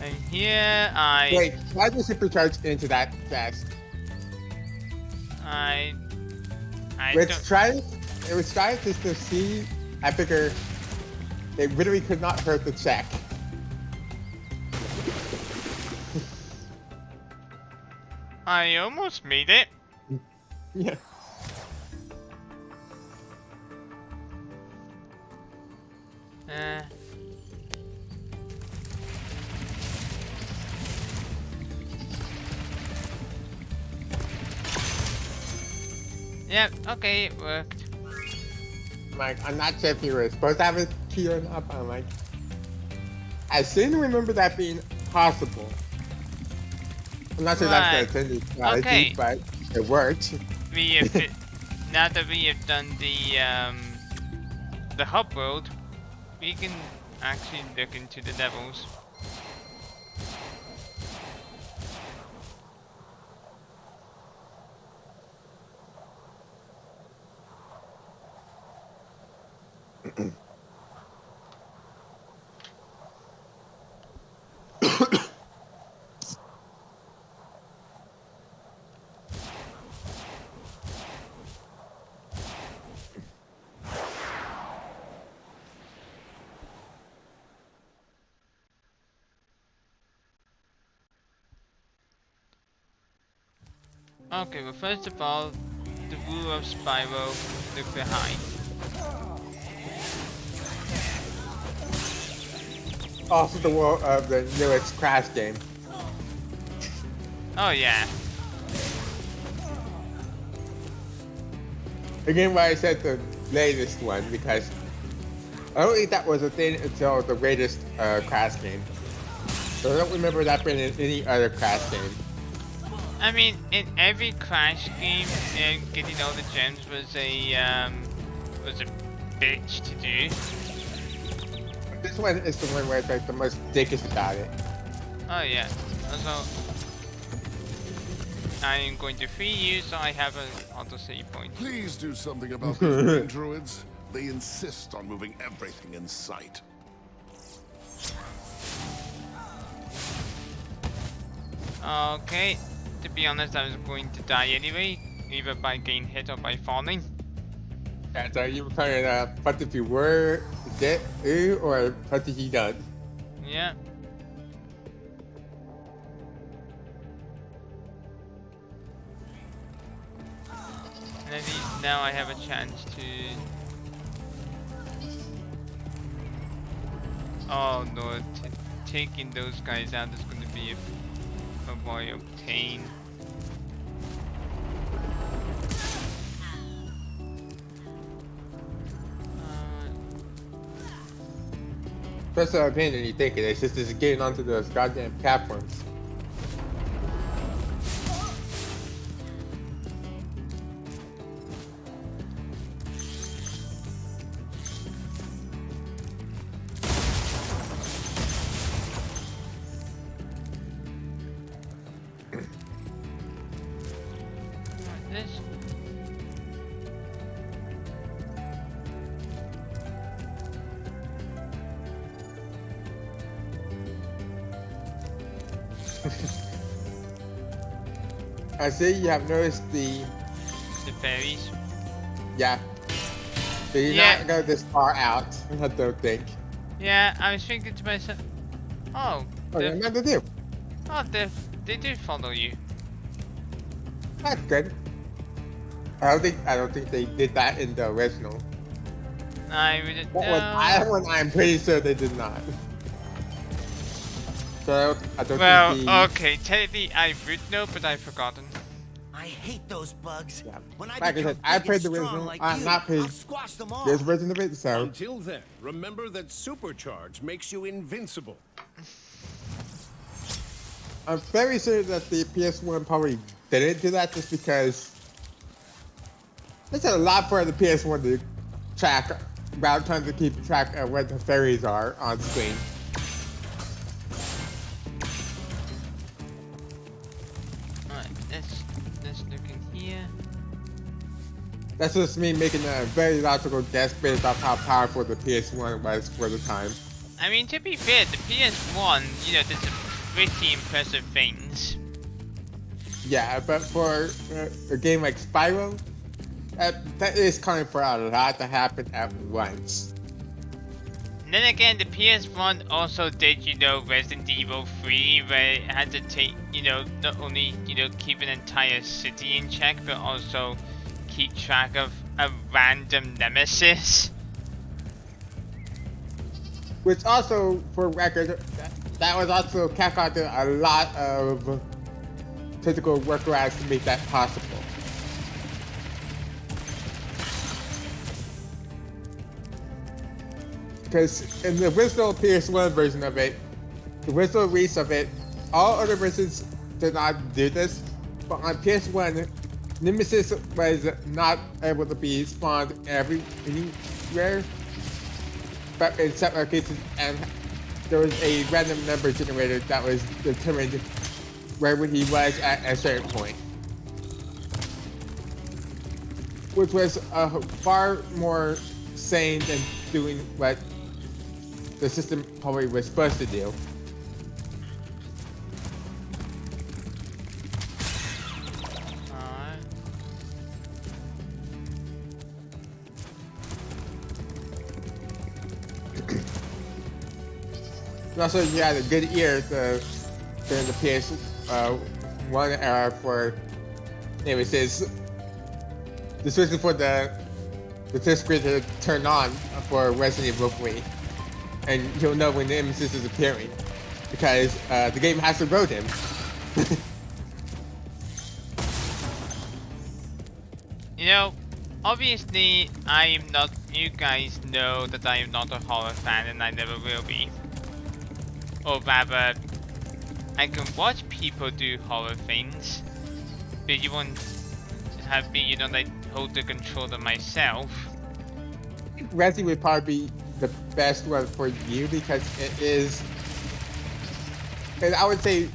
And here I Wait, why did you supercharge into that chest? I Let's don't. try it. It was trying just to see. I figure it literally could not hurt to check. I almost made it. Yeah. Uh, Yep, okay, it worked. Like, I'm not sure if you were supposed to have a key or not, but I'm like, I seem to remember that being possible. I'm not sure Right. that's the intended strategy, Okay. but it worked. We have now that we have done the hub world, we can actually look into the levels. Okay, well first of all, the rule of Spyro, look behind. Also, the world of the newest Crash game. Oh yeah. Again, why I said the latest one, because I don't think that was a thing until the latest Crash game. So I don't remember that being in any other Crash game. I mean, in every Crash game, getting all the gems was a bitch to do. This one is the one where it's like the most dickest about it. Oh yeah. Also, I am going to free you, so I have an autosave point. Please do something about these green druids. They insist on moving everything in sight. Okay. To be honest, I was going to die anyway, either by getting hit or by falling. And so you were kind of what if you were dead or what if you done? Yeah. And at least now I have a chance to... Oh no, taking those guys out is going to be a royal pain. First opinion you think it is just getting onto those goddamn platforms. This. I see you have noticed the Fairies. yeah. So you're Yeah. not go this far out, I don't think. Yeah, I was thinking to myself, oh, Oh, you're not to do. they do follow you. That's good. I don't think they did that in the original. I would That one I'm pretty sure they did not. So I don't Well, think the okay, technically I would know, but I've forgotten. I hate those bugs. Yeah. When I Like I become said, I big played and the strong original. like I'm you, not played I'll squash them all. this version of it, so Until then, remember that supercharge makes you invincible. I'm very sure that the PS1 probably didn't do that just because it's a lot for the PS1 to track about trying to keep track of where the fairies are on screen. Alright. That's just me making a very logical guess based off how powerful the PS1 was for the time. I mean, to be fair, the PS1, you know, did some pretty impressive things. Yeah, but for a game like Spyro, that is calling for a lot to happen at once. And then again, the PS1 also did, you know, Resident Evil 3, where it had to take, you know, not only, you know, keep an entire city in check, but also keep track of a random nemesis. Which also, for record, that was also Capcom did a lot of physical workarounds to make that possible. Because in the original PS1 version of it, the original release of it, all other versions did not do this, but on PS1, Nemesis was not able to be spawned anywhere, but in several cases, and there was a random number generator that was determined where he was at a certain point. Which was far more sane than doing what the system probably was supposed to do. Also, you had a good ear during the PS1 era for Nemesis. This was for the disc grid to turn on for Resident Evil 3. And you'll know when Nemesis is appearing, because the game has to load him. You know, obviously, you guys know that I am not a horror fan, and I never will be. Or rather, I can watch people do horror things, but you won't have me, you know, like, hold the controller myself. Resi would probably be the best one for you because it is, and I would say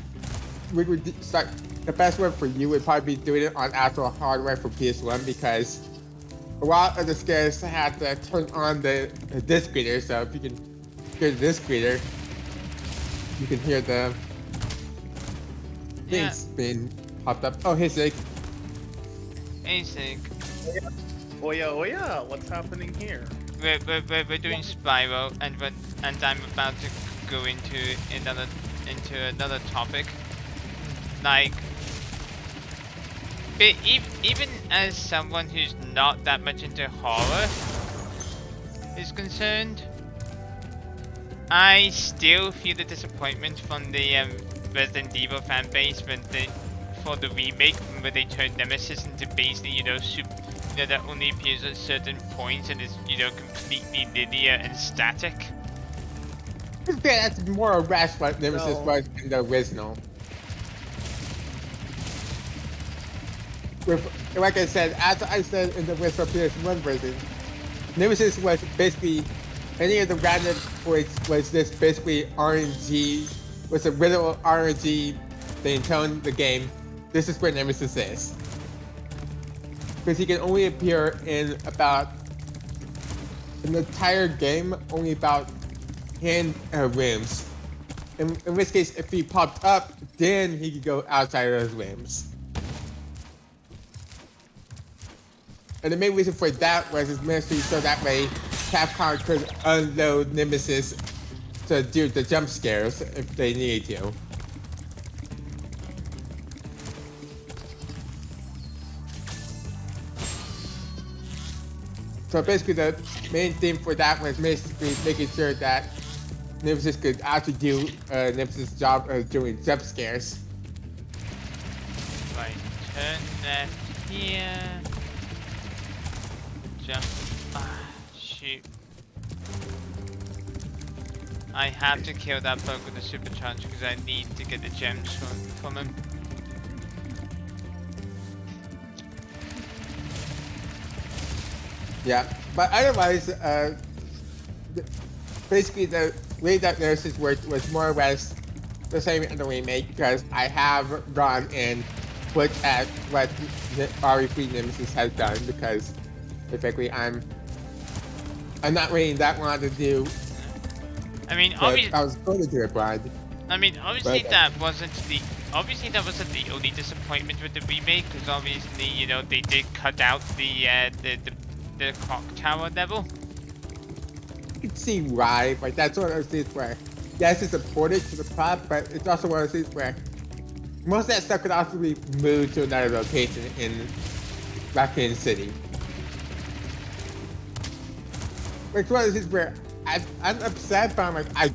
we would start, the best one for you would probably be doing it on actual hardware for PS1, because a lot of the scares have to turn on the disc reader, so if you can hear the disc reader, you can hear the things being popped up. Oh, hey Sig. Hey Sig. Oh yeah, what's happening here? We're doing Spyro, and I'm about to go into another topic. Like, but even as someone who's not that much into horror is concerned, I still feel the disappointment from the Resident Evil fan base for the remake, where they turned Nemesis into basically, you know, that only appears at certain points and is, you know, completely linear and static. Yeah, that's more a rash what Nemesis was in the original. Like I said, as I said in the original PS1 version, Nemesis was basically, any of the random points was just basically RNG, was a literal RNG thing telling the game, this is where Nemesis is. Because he can only appear in about, in the entire game, only about 10 rooms. In which case, if he popped up, then he could go outside of those rooms. And the main reason for that was his ministry, so that way Capcom could unload Nemesis to do the jump scares if they needed to. So basically the main theme for that was basically making sure that Nemesis could actually do Nemesis' job of doing jump scares. Right, turn left here. Jump. Shoot. I have to kill that bug with the supercharge because I need to get the gems from him. Yeah, but otherwise, basically the way that Nemesis worked was more or less the same in the remake, because I have gone and looked at what RE3 Nemesis has done, because specifically, I'm not really that one to do. I mean, But obviously, I was going to do it, but obviously But- that wasn't the only disappointment with the remake, because obviously, you know, they did cut out the clock tower level. you can see why. Like that's one of those things where, yes, it's important to the plot, but it's also one of those things where most of that stuff could also be moved to another location in Raccoon City. It's one of those things where I'm upset, but I'm like, I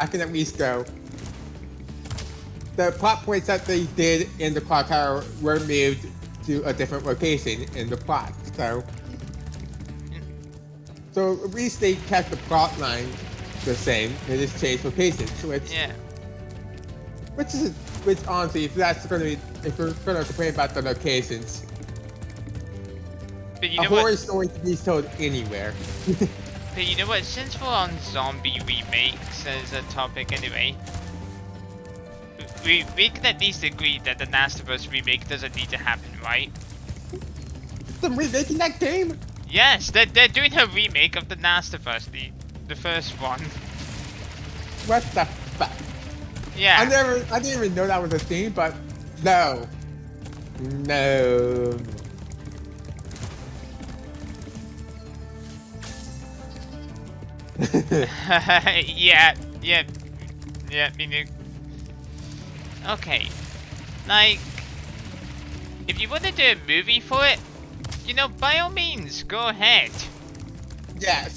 can at least go. The plot points that they did in the clock tower were moved to a different location in the plot, so at least they kept the plot line the same. They just changed locations, so it's Yeah. which honestly, if we're gonna complain about the locations, But you a know horror what? story can be told anywhere. But you know what? Since we're on zombie remakes as a topic anyway, we can at least agree that the Last of Us remake doesn't need to happen, right? They're remaking that game. Yes, they're doing a remake of the Last of Us, the first one. What the fuck? Yeah. I didn't even know that was a thing, but no. yeah, me too. Okay, like, if you want to do a movie for it, you know, by all means, go ahead. Yeah,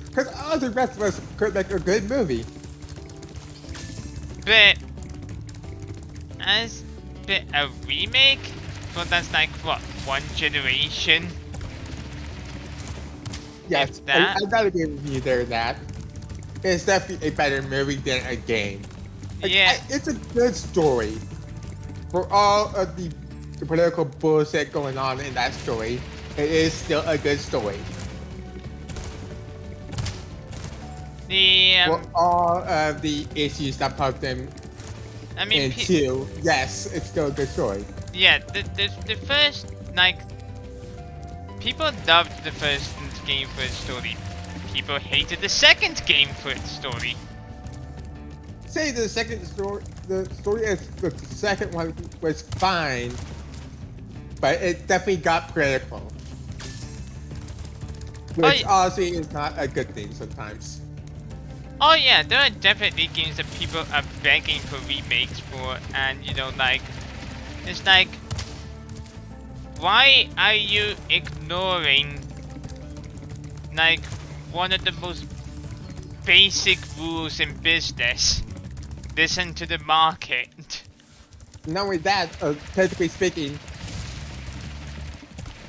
because all the rest of us could make a good movie. But a remake, well, that's like what, one generation? Yes, If that- I gotta agree with you there. That it's definitely a better movie than a game. Like, Yeah. it's a good story. For all of the political bullshit going on in that story, it is still a good story. The For all of the issues that put them I mean, into, yes, it's still a good story. yeah, the first, like, people loved the first game for its story. People hated the second game for its story. Say the second story, the second one was fine, but it definitely got critical, which honestly is not a good thing sometimes. Oh yeah, there are definitely games that people are begging for remakes for, and you know, like, it's like, why are you ignoring, like, one of the most basic rules in business? Listen to the market. Not only that, technically speaking,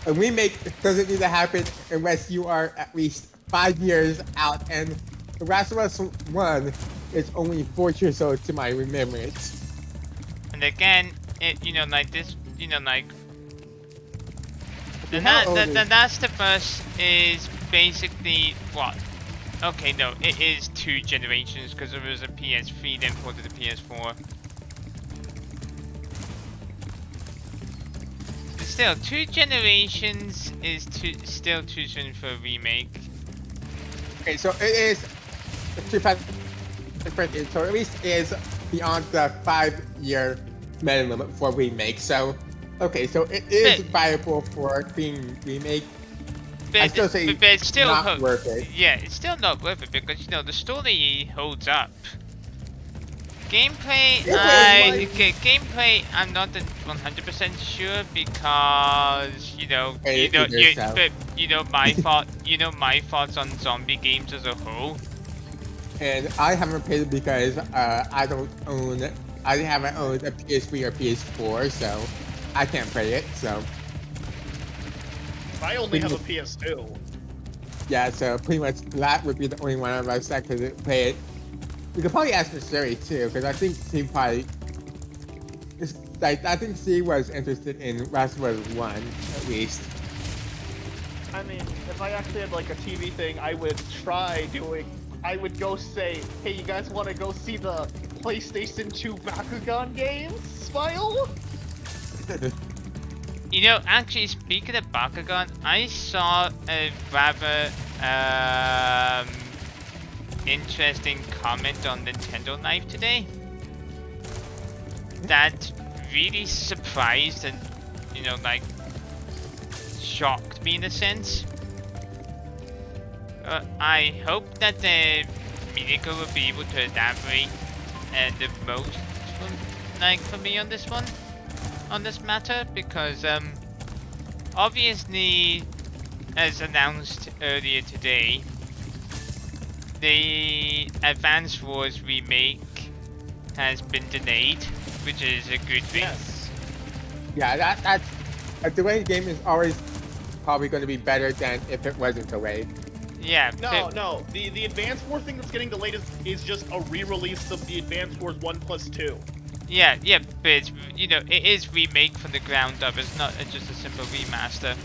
a remake doesn't need to happen unless you are at least 5 years out, and The Last of Us 1 is only 4 years old to my remembrance. And again, it, you know, like this, you know, like, the How old is- Last of Us is basically what? Okay, no, it is 2 generations because it was a PS3 then ported to PS4. But still, 2 generations is still too soon for a remake. Okay, so it is so at least it is beyond the 5-year minimum for remake. So, okay, so it is But- viable for being remake. But, I still say but it's still not worth it. Yeah, it's still not worth it because, you know, the story holds up. Gameplay, gameplay, I'm not 100% sure because, you know, but you know my my thoughts on zombie games as a whole. And I haven't played it because I haven't owned a PS3 or PS4, so I can't play it. So I only have a PS2. yeah, so pretty much that would be the only one of us that could play it. We could probably ask for Siri too, because I think she probably I think she was interested in Last of Us 1 at least. I mean, if I actually had like a TV thing, I would I would go say, hey, you guys want to go see the PlayStation 2 Bakugan games, Spyro? You know, actually, speaking of Bakugan, I saw a rather interesting comment on Nintendo Live today that really surprised and, you know, like, shocked me in a sense. I hope that Miniko will be able to elaborate the most for me on this one, on this matter, because obviously, as announced earlier today, the Advance Wars remake has been delayed, which is a good thing. Yes. Yeah, that's a delayed game is always probably going to be better than if it wasn't delayed. Yeah. No. The Advance Wars thing that's getting delayed is just a re-release of the Advance Wars 1+2. Yeah, but it's, you know, it is remake from the ground up. It's not just a simple remaster.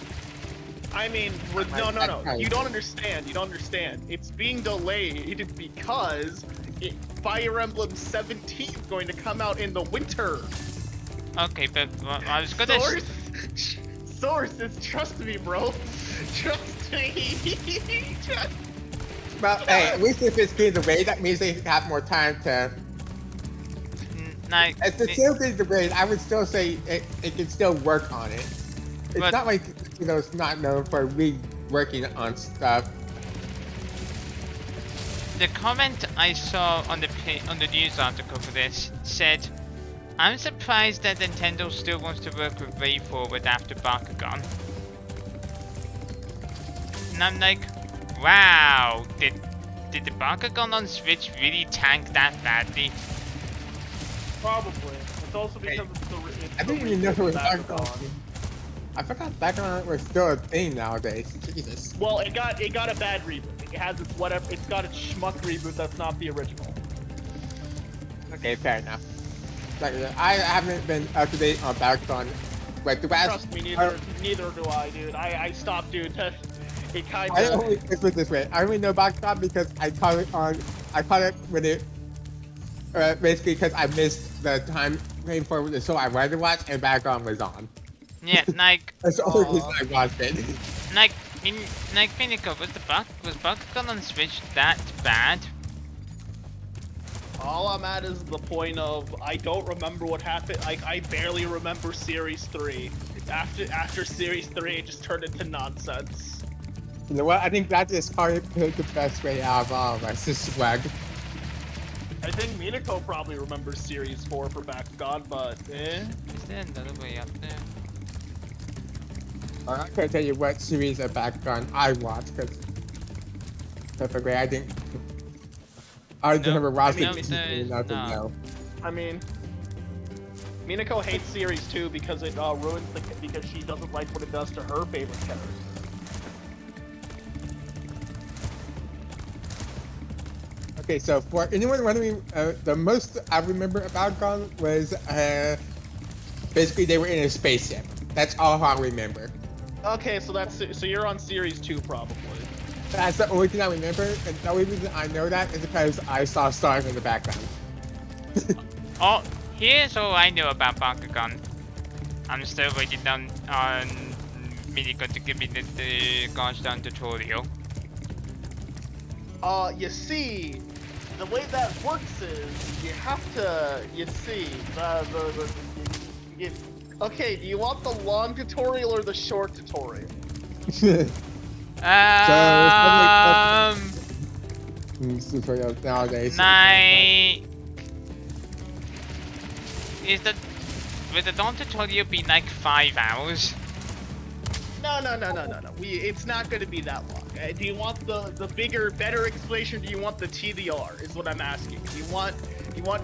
I mean, no. You don't understand. It's being delayed because Fire Emblem 17 is going to come out in the winter. Okay, but I was gonna. Sources, trust me, bro. Trust me. Well, hey, at least if it's getting delayed, that means they have more time to. Like, If it's still getting delayed, I would still say it can still work on it. It's But- not like, you know, it's not known for reworking on stuff. the comment I saw on the news article for this said, "I'm surprised that Nintendo still wants to work with WayForward after Bakugan." And I'm like, wow, did the Bakugan on Switch really tank that badly? Probably. It's also because I didn't even know it was Bakugan. I forgot Bakugan was still a thing nowadays. Jesus. Well, it got a bad reboot. It has its whatever. It's got a schmuck reboot that's not the original. Okay, fair enough. Like, I haven't been up to date on Bakugan, but the last. Trust me, neither do I, dude. I stopped, dude. It kind I of. only put it this way. I only know Bakugan because I caught it when it. Basically, because I missed the time frame for the show I wanted to watch, and Bakugan was on. Yeah, like, That's the only reason I watched it. like Miniko, was Bakugan on Switch that bad? All I'm at is the point of I don't remember what happened. Like I barely remember Series 3. After Series 3, it just turned into nonsense. You know what? I think that is probably the best way out of all of us. This swag. I think Minako probably remembers Series 4 for Bakugan, but Is there another way up there? I'm not gonna tell you what series of Bakugan I watched because typically I didn't. I just never watched no, it. no. No. I mean, Minako hates Series 2 because it ruins because she doesn't like what it does to her favorite character. Okay, so for anyone wondering, the most I remember about Bakugan was basically they were in a spaceship. That's all I remember. Okay, so you're on Series 2 probably. That's the only thing I remember, and the only reason I know that is because I saw stars in the background. Oh, here's all I know about Bakugan. I'm still waiting on Miniko to give me the gosh darn tutorial. You see, the way that works is you have to, okay, do you want the long tutorial or the short tutorial? Nowadays. Like, will the long tutorial be like 5 hours? No. It's not going to be that long. Do you want the bigger, better explanation? Do you want the TDR? Is what I'm asking. Do you want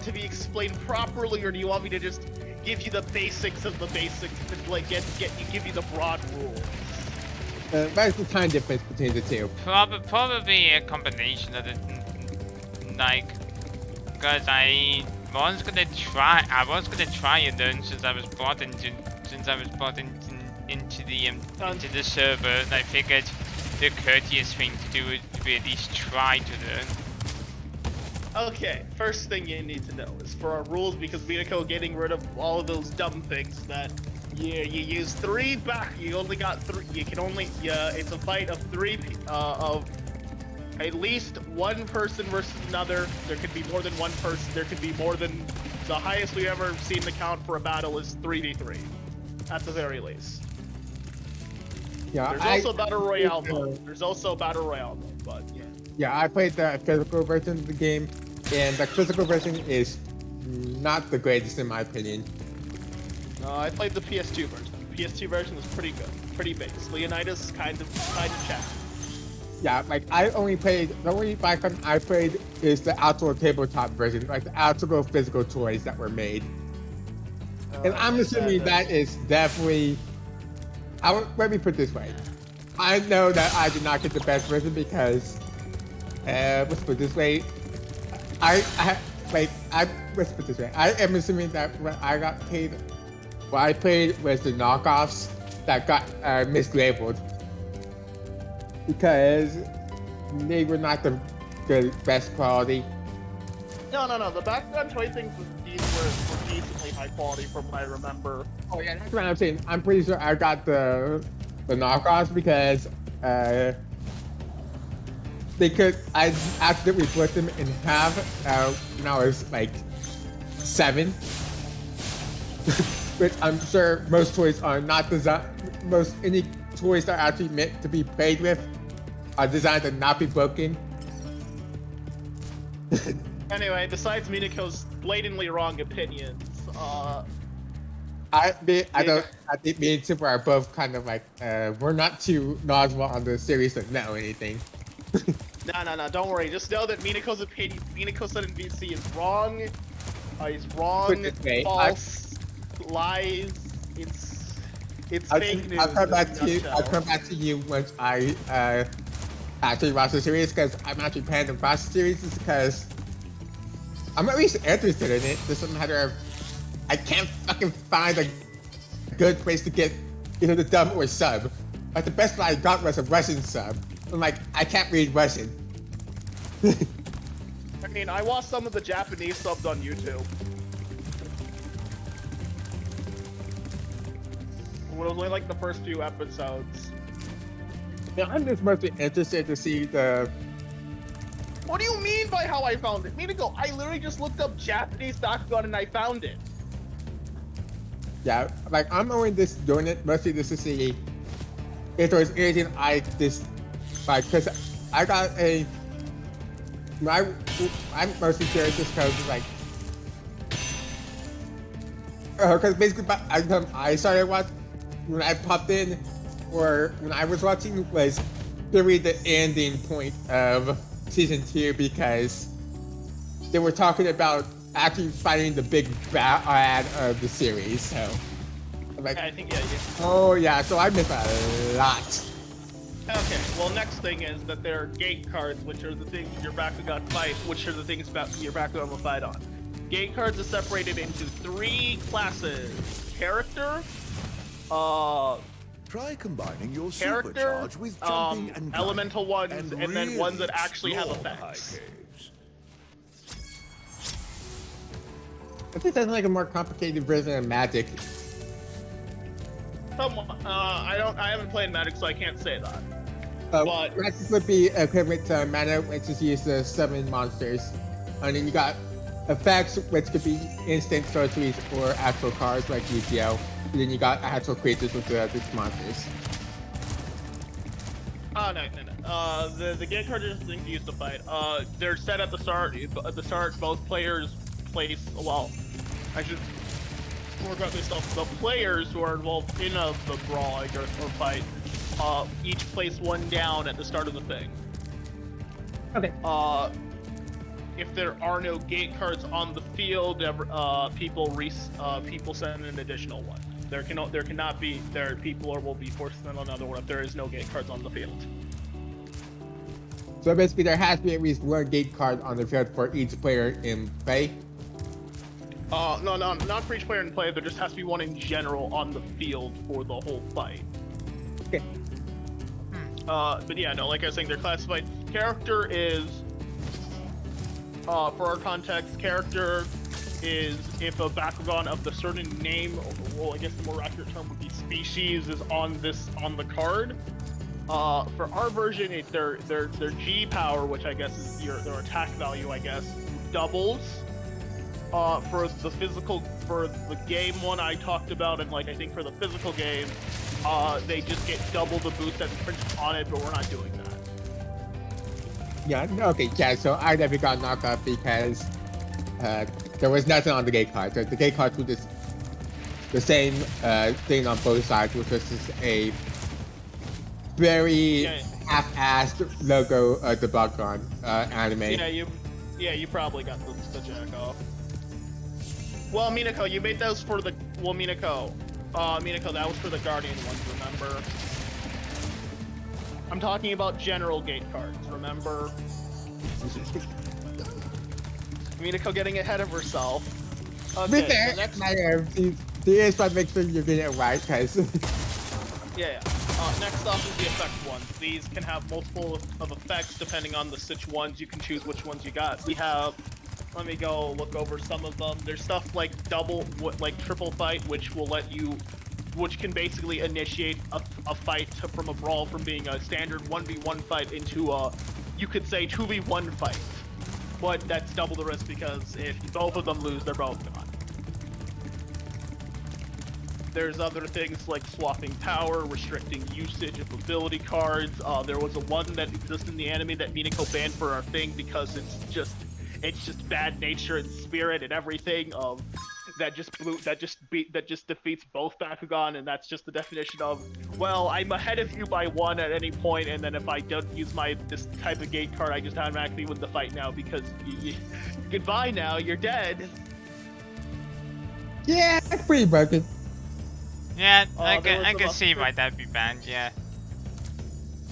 to be explained properly, or do you want me to just give you the basics of the basics, and like give you the broad rules? What's the time difference between the two? Probably a combination of the like, because I was gonna try and learn since I was brought into the server, and I figured the courteous thing to do would be at least try to learn. Okay, first thing you need to know is for our rules, because Minako getting rid of all of those dumb things that Yeah, you use 3 back. You only got 3. You can only. Yeah, it's a fight of 3. Of at least one person versus another. There could be more than one person. There could be more than. The highest we've ever seen the count for a battle is 3v3, at the very least. Yeah, There's also Battle Royale mode. There's also Battle Royale mode, but yeah. Yeah, I played the physical version of the game, and the physical version is not the greatest in my opinion. I played the PS2 version. The PS2 version was pretty good, pretty base. Leonidas kind of chat. Yeah, like I only played, the only icon I played is the actual tabletop version, like the actual physical toys that were made. And I'm assuming that is definitely, let me put it this way. I know that I did not get the best version because, let's put it this way, let's put it this way. I am assuming that what I played was the knockoffs that got mislabeled. Because they were not the best quality. No. The background toy things were decently high quality from what I remember. Oh yeah, that's what I'm saying. I'm pretty sure I got the knockoffs because I accidentally split them in half when I was like 7. Which I'm sure most toys are not designed. Any toys that are actually meant to be played with are designed to not be broken. Anyway, besides Minako's blatantly wrong opinions, I think me and Super are both kind of like we're not too knowledgeable on the series to know anything. No, don't worry. Just know that Minako's opinion, Minako's NBC is wrong. He's wrong, false, lies. It's fake news. I'll come back to you once I actually watch the series, because I'm actually planning to watch the series just because I'm at least interested in it. Just a matter of I can't fucking find a good place to get either the dub or sub. Like the best one I got was a Russian sub. I'm like, I can't read Russian. I mean, I watched some of the Japanese subs on YouTube. It was only like the first few episodes. Yeah, I'm just mostly interested to see the. What do you mean by how I found it? Minako, I literally just looked up Japanese Bakugan and I found it. Yeah, like I'm only just doing it mostly just to see if there's anything I just like, because I got a. I'm mostly curious just because like. Because basically, I started watching when I popped in, or when I was watching, was literally the ending point of season 2 because they were talking about actually fighting the big bad of the series. So, I'm like, I think yeah. Oh yeah, so I missed a lot. Okay, well next thing is that there are gate cards, which are the things your Bakugan fight, which are the things about your Bakugan will fight on. Gate cards are separated into 3 classes: character, Try combining your character, supercharge with jumping and elemental ones, and and then ones that really actually have explore the effects. high caves. I think that's like a more complicated version of Magic. I haven't played Magic, so I can't say that. But Magic would be equivalent to Mana, which is used to summon monsters, and then you got effects, which could be instant sorceries or actual cards like Yu-Gi-Oh! And then you got actual creatures with the monsters. No. The gate cards are just things used to fight. They're set at the start. At the start, both players place. Well, I should more about this stuff. The players who are involved in the brawl or fight, each place 1 down at the start of the thing. Okay. If there are no gate cards on the field, people send an additional one. There cannot be people will be forced to send another one if there is no gate cards on the field. So basically, there has to be at least 1 gate card on the field for each player in play. No, not for each player in play. There just has to be 1 in general on the field for the whole fight. Okay. But yeah, no, like I was saying, they're classified. Character is, for our context, character is if a Bakugan of the certain name, well, I guess the more accurate term would be species, is on the card. For our version, their G power, which I guess is their attack value, I guess, doubles. For the game one I talked about, and like I think for the physical game, they just get double the boost that's printed on it, but we're not doing that. Yeah, okay, yeah, so I never got knocked up because there was nothing on the gate card. So the gate cards were just the same thing on both sides, which was just a very half-assed logo of the Bakugan anime. Yeah, you probably got the jack off. Well, Minako, you made those for the Minako, that was for the Guardian ones, remember? I'm talking about general gate cards, remember? Minako getting ahead of herself. Okay, There is but make sure you get it right, guys. Yeah. Next off is the effect ones. These can have multiple of effects depending on the Stitch ones. You can choose which ones you got. We have, let me go look over some of them. There's stuff like triple fight, which can basically initiate a fight from a brawl from being a standard 1v1 fight into a, you could say 2v1 fight. But that's double the risk because if both of them lose, they're both gone. There's other things like swapping power, restricting usage of ability cards. There was a one that exists in the anime that Minako banned for our thing because it's just bad nature and spirit and everything of that just defeats both Bakugan, and that's just the definition of, well, I'm ahead of you by one at any point, and then if I don't use this type of gate card, I just automatically win the fight now because goodbye now, you're dead. Yeah, it's pretty broken. Yeah, I can see why that'd be banned. Yeah.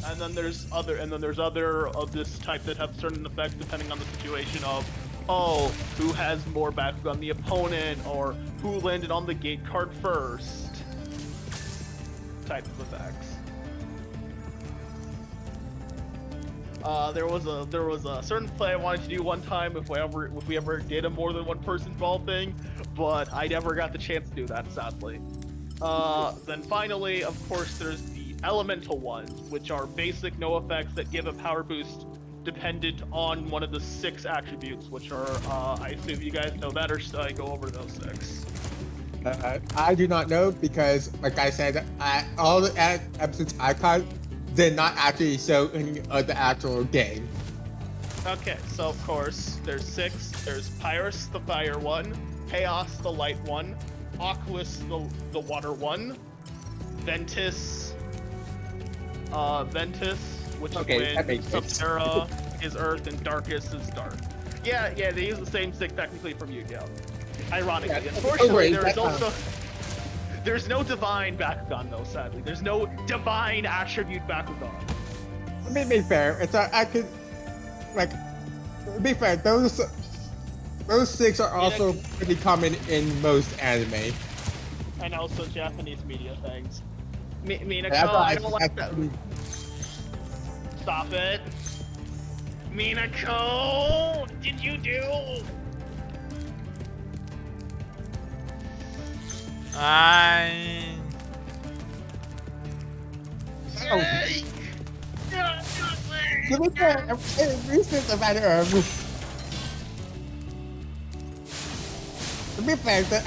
And then there's other of this type that have certain effects depending on the situation of, oh, who has more Bakugan, the opponent, or who landed on the gate card first. Type of effects. There was a certain play I wanted to do one time if we ever did a more than one person ball thing, but I never got the chance to do that, sadly. Then finally, of course, there's the elemental ones, which are basic no effects that give a power boost dependent on one of the 6 attributes, which are, I assume you guys know that, or should I go over those 6? I do not know because, like I said, all the episodes I caught did not actually show any of the actual game. Okay, so of course, there's 6. There's Pyrus, the fire one, Chaos, the light one, Aquus, the water one, Ventus, which is wind, Subterra is earth, and Darkus is dark. Yeah, they use the same stick technically from Yu-Gi-Oh! Ironically. Yeah, Unfortunately, there's no divine Bakugan though, sadly. There's no divine attribute Bakugan. I mean, be fair, be fair, those 6 are also pretty common in most anime. And also Japanese media things. Minako, I don't like that. Stop it. Minako, what did you do? To be fair, at least it's a matter of. To be fair, the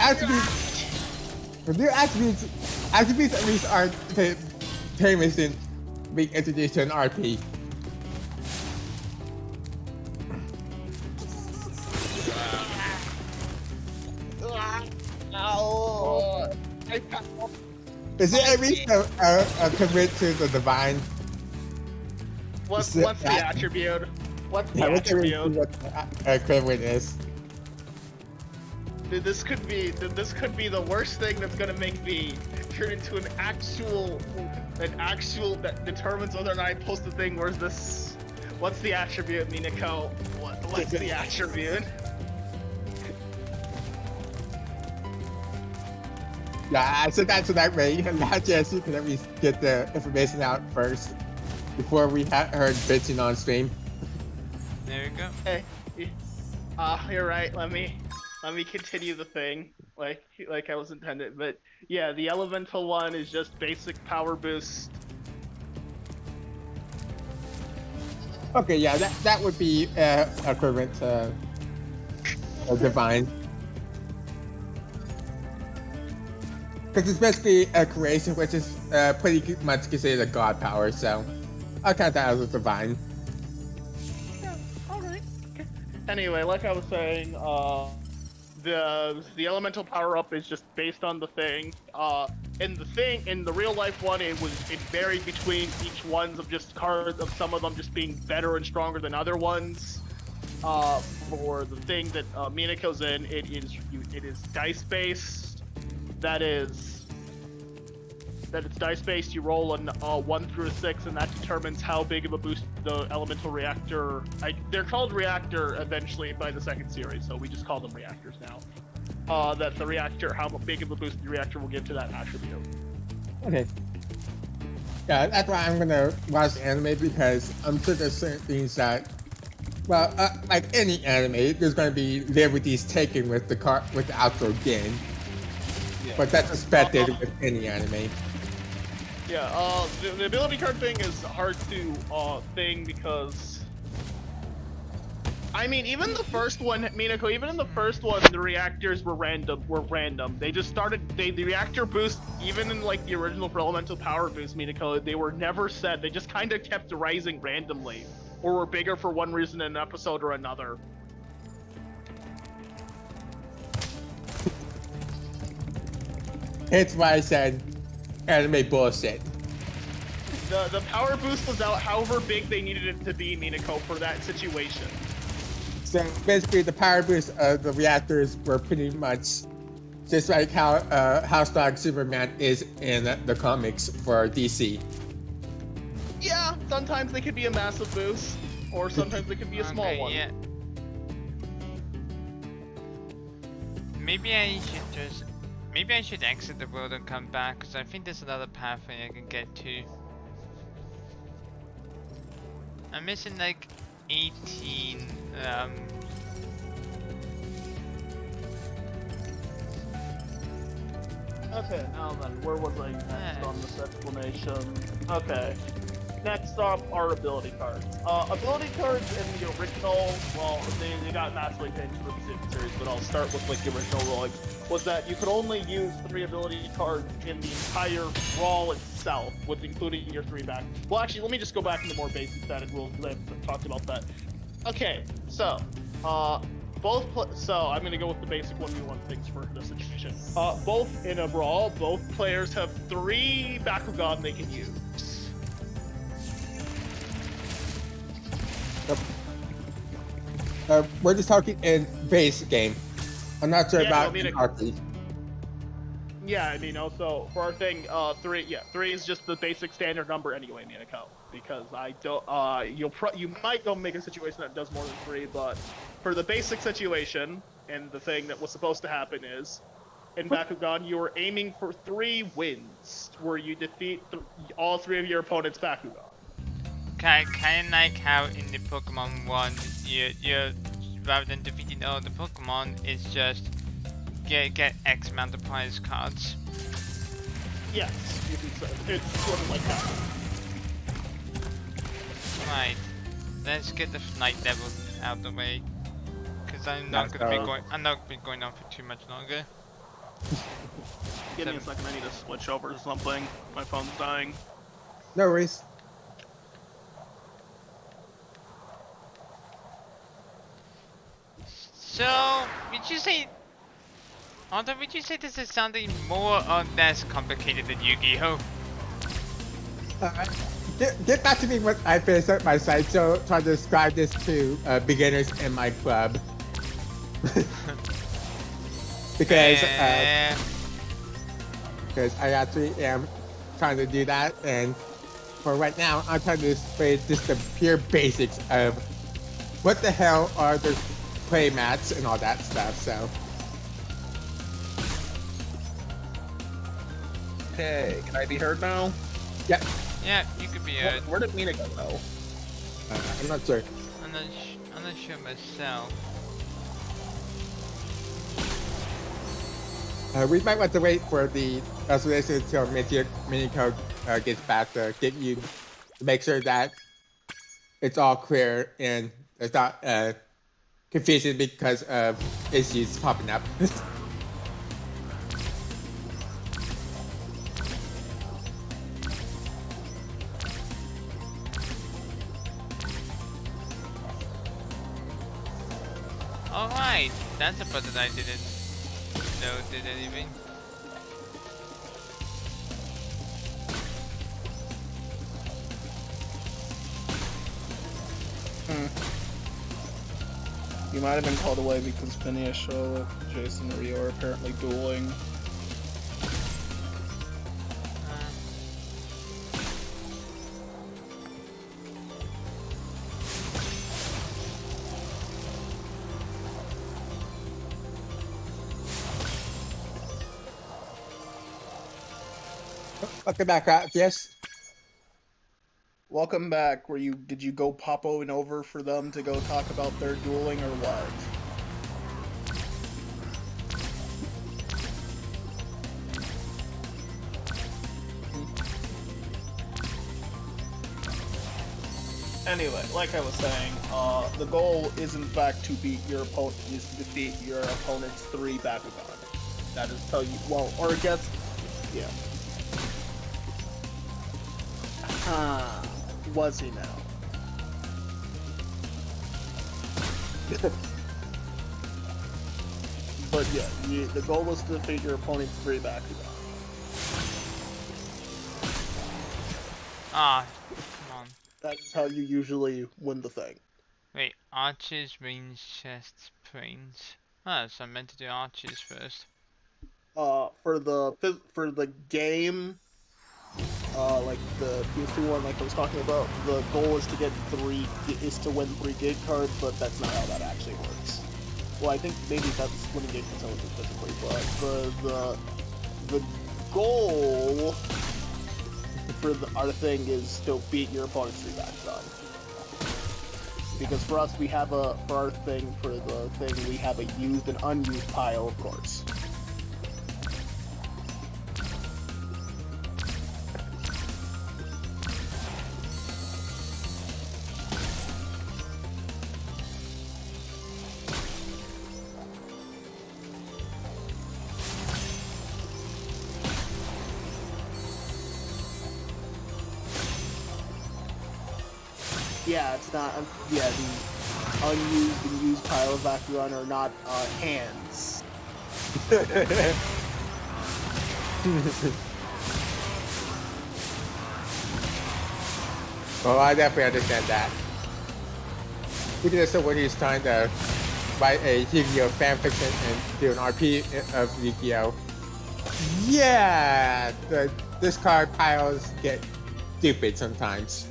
attributes at least are famous in being introduced to an RP. Is it at least a commit to the divine? What's the attribute? What's the attribute? What the equivalent is. Dude, this could be the worst thing that's gonna make me turn into an actual that determines whether or not I post the thing. Where's this? What's the attribute, Minako? What's the attribute? Yeah, I said that to that way. Not just you can at least get the information out first before we heard bitching on stream. There we go. Hey, you're right. let me continue the thing like I was intended. But yeah, the elemental one is just basic power boost. Okay, yeah, that would be equivalent to a divine. Because it's basically a creation, which is pretty much considered a god power, so I'll count that as a divine. Yeah, all right. Okay. Anyway, like I was saying, the elemental power up is just based on the thing. In the real life one, it varied between each ones of just cards of some of them just being better and stronger than other ones. For the thing that Minako's in, it is dice based. It's dice based. You roll a 1 through a 6, and that determines how big of a boost the elemental reactor. They're called reactor eventually by the second series, so we just call them reactors now. That the reactor, how big of a boost the reactor will give to that attribute. Okay. Yeah, that's why I'm gonna watch the anime, because I'm sure there's certain things that, well, like any anime, there's gonna be liberties taken with the outro game. Yeah. But that's expected with any anime. Yeah, the ability card thing is hard to thing because I mean, even the first one, Minako, even in the first one, the reactors were random. They just started the reactor boost, even in like the original elemental power boost, Minako, they were never set. They just kind of kept rising randomly, or were bigger for one reason in an episode or another. It's why I said anime bullshit. The power boost was out however big they needed it to be, Minako, for that situation. So basically, the power boost of the reactors were pretty much just like how strong Superman is in the comics for DC. Yeah, sometimes they could be a massive boost, or sometimes they could be a small one. Yeah. Maybe I should exit the world and come back, because I think there's another pathway I can get to. I'm missing like 18, Okay, now then, where was I next on this explanation? Okay. Next up are ability cards. Ability cards in the original, well, they got massively changed for the second series, but I'll start with like the original ruling, was that you could only use 3 ability cards in the entire brawl itself, with including your 3 back. Well, actually, let me just go back into more basic static rules, because I've talked about that. Okay, so, so I'm gonna go with the basic 1v1 things for this situation. Both in a brawl, both players have 3 Bakugan they can use. We're just talking in base game. I'm not sure about arcade. Yeah, I mean, also for our thing, 3 is just the basic standard number anyway, Minako. Because I don't, you might go make a situation that does more than 3, but for the basic situation, and the thing that was supposed to happen is, in Bakugan, you were aiming for 3 wins, where you defeat all 3 of your opponent's Bakugan. kind of like how in the Pokemon one, you rather than defeating all the Pokemon, it's just get X amount of prize cards. Yes, it's sort of like that. Right, let's get the Night Devil out of the way, because I'm not gonna be going on for too much longer. Give me a second, I need to switch over to something. My phone's dying. No worries. So, would you say, Arthur, would you say this is sounding more or less complicated than Yu-Gi-Oh? Get back to me when I finish up my site, so try to describe this to beginners in my club. Because I actually am trying to do that, and for right now, I'm trying to display just the pure basics of what the hell are the play mats and all that stuff, so. Okay, can I be heard now? Yep. Yeah, you could be a... Where did Mina go though? I'm not sure. I'm not sure myself. We might want to wait for the resolution until mini code gets back to get you to make sure that it's all clear and there's not confusion because of issues popping up. Alright, that's a button I didn't know did anything. You might have been called away because Phineas, Charlotte, Jason, and Rio are apparently dueling. Welcome back, yes. Welcome back. Did you go pop over for them to go talk about their dueling or what? Anyway, like I was saying, the goal is in fact to defeat your opponent's 3 Bakugan. That is tell you, well, or I guess, yeah. Was he now? But yeah, the goal was to defeat your opponent's 3 Bakugan. Ah, come on. That's how you usually win the thing. Wait, archers, range, chests, planes. Ah, so I meant to do archers first. For the game, like the PS2 one, like I was talking about, the goal is to win 3 gig cards, but that's not how that actually works. Well, I think maybe that's winning gig cards physically, but the goal for our thing is to beat your opponent's 3 Bakugan. Because for us, we have for the thing, we have a used and unused pile, of course. Yeah, it's not. Yeah, the unused and used pile of Bakugan are not hands. Well, I definitely understand that. We did so when he's trying to write a Yu-Gi-Oh fanfiction and do an RP of Yu-Gi-Oh. Yeah, the discard piles get stupid sometimes.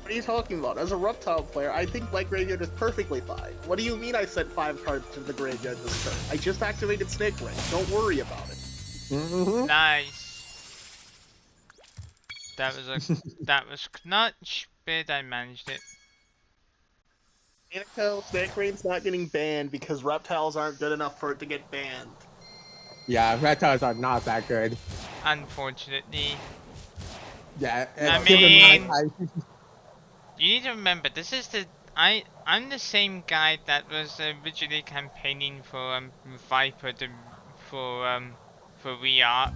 What are you talking about? As a reptile player, I think my graveyard is perfectly fine. What do you mean I sent 5 cards to the graveyard this turn? I just activated Snake Ring. Don't worry about it. Mm-hmm. Nice. That was clutch, but I managed it. Snake Ring's not getting banned because reptiles aren't good enough for it to get banned. Yeah, reptiles are not that good. Unfortunately. Yeah, I keep in mean- mind, You need to remember, this is I'm the same guy that was originally campaigning for Viper for re-arc,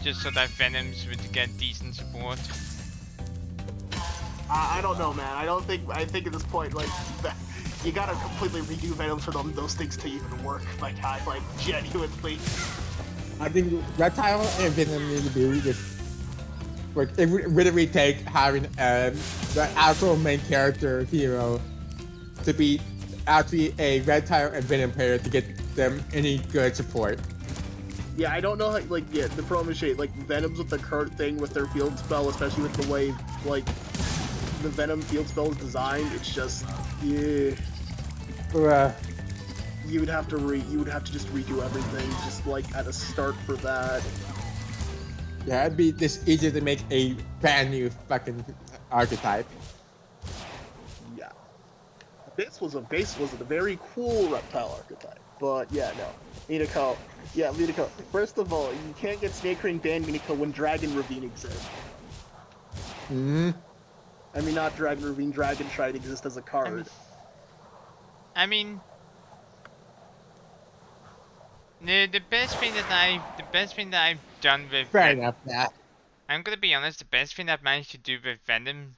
just so that Venoms would get decent support. I don't know, man. I think at this point, like, you gotta completely redo Venoms for those things to even work. Like, genuinely. I think reptile and venom need to be just like it would really take having the actual main character hero to be actually a reptile and venom player to get them any good support. Yeah, I don't know how, the problem is, like, Venoms with the current thing with their field spell, especially with the way, like, the Venom field spell is designed, it's just, yeah. You would have to just redo everything, just, like, at a start for that. Yeah, it'd be just easier to make a brand new fucking archetype. Yeah. this was a very cool reptile archetype. But yeah, no. Minako. Yeah, Minako. First of all, you can't get Snake Ring banned Minako when Dragon Ravine exists. Hmm. I mean, not Dragon Ravine, Dragon Stride exists as a card. I mean, the best thing that I've done with Fair enough, yeah. I'm gonna be honest, the best thing I've managed to do with Venom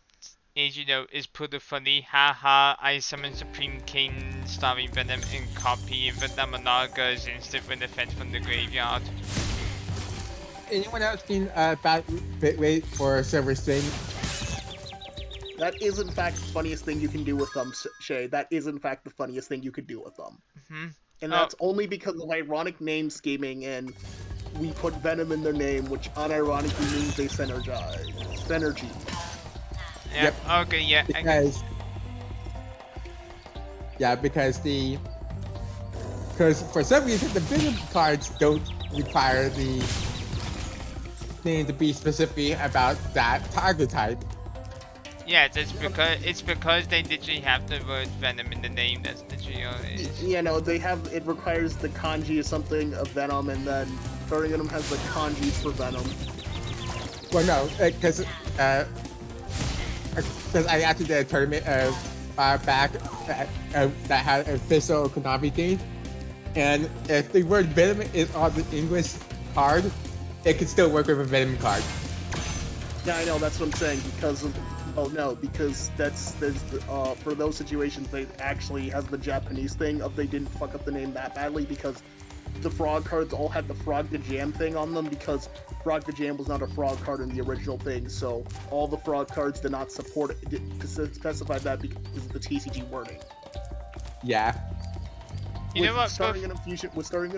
is, is put a funny haha I summon Supreme King starring Venom and copy Venomanaga's instant win effect from the graveyard. Anyone else seen about bit rate for Silver String? That is, in fact, the funniest thing you can do with them, Shay. That is, in fact, the funniest thing you could do with them. Mm-hmm. And that's only because of ironic name scheming, and we put Venom in their name, which unironically means they synergize. Synergy. Yeah, Yep. okay, yeah. Because for some reason the Venom cards don't require the name to be specific about that target type. Yeah, it's because they literally have the word Venom in the name. That's literally all it is. Yeah, no, it requires the kanji of something of Venom, and then Venom has the kanji for Venom. Well, no, because I actually did a tournament back that had an official Konami game, and if the word Venom is on the English card, it can still work with a Venom card. Yeah, I know, that's what I'm saying, because that's for those situations they actually has the Japanese thing of they didn't fuck up the name that badly, because the frog cards all had the Frog the Jam thing on them, because Frog the Jam was not a frog card in the original thing, so all the frog cards did not support it, specify that because of the TCG wording. Yeah. You know what? Starting in a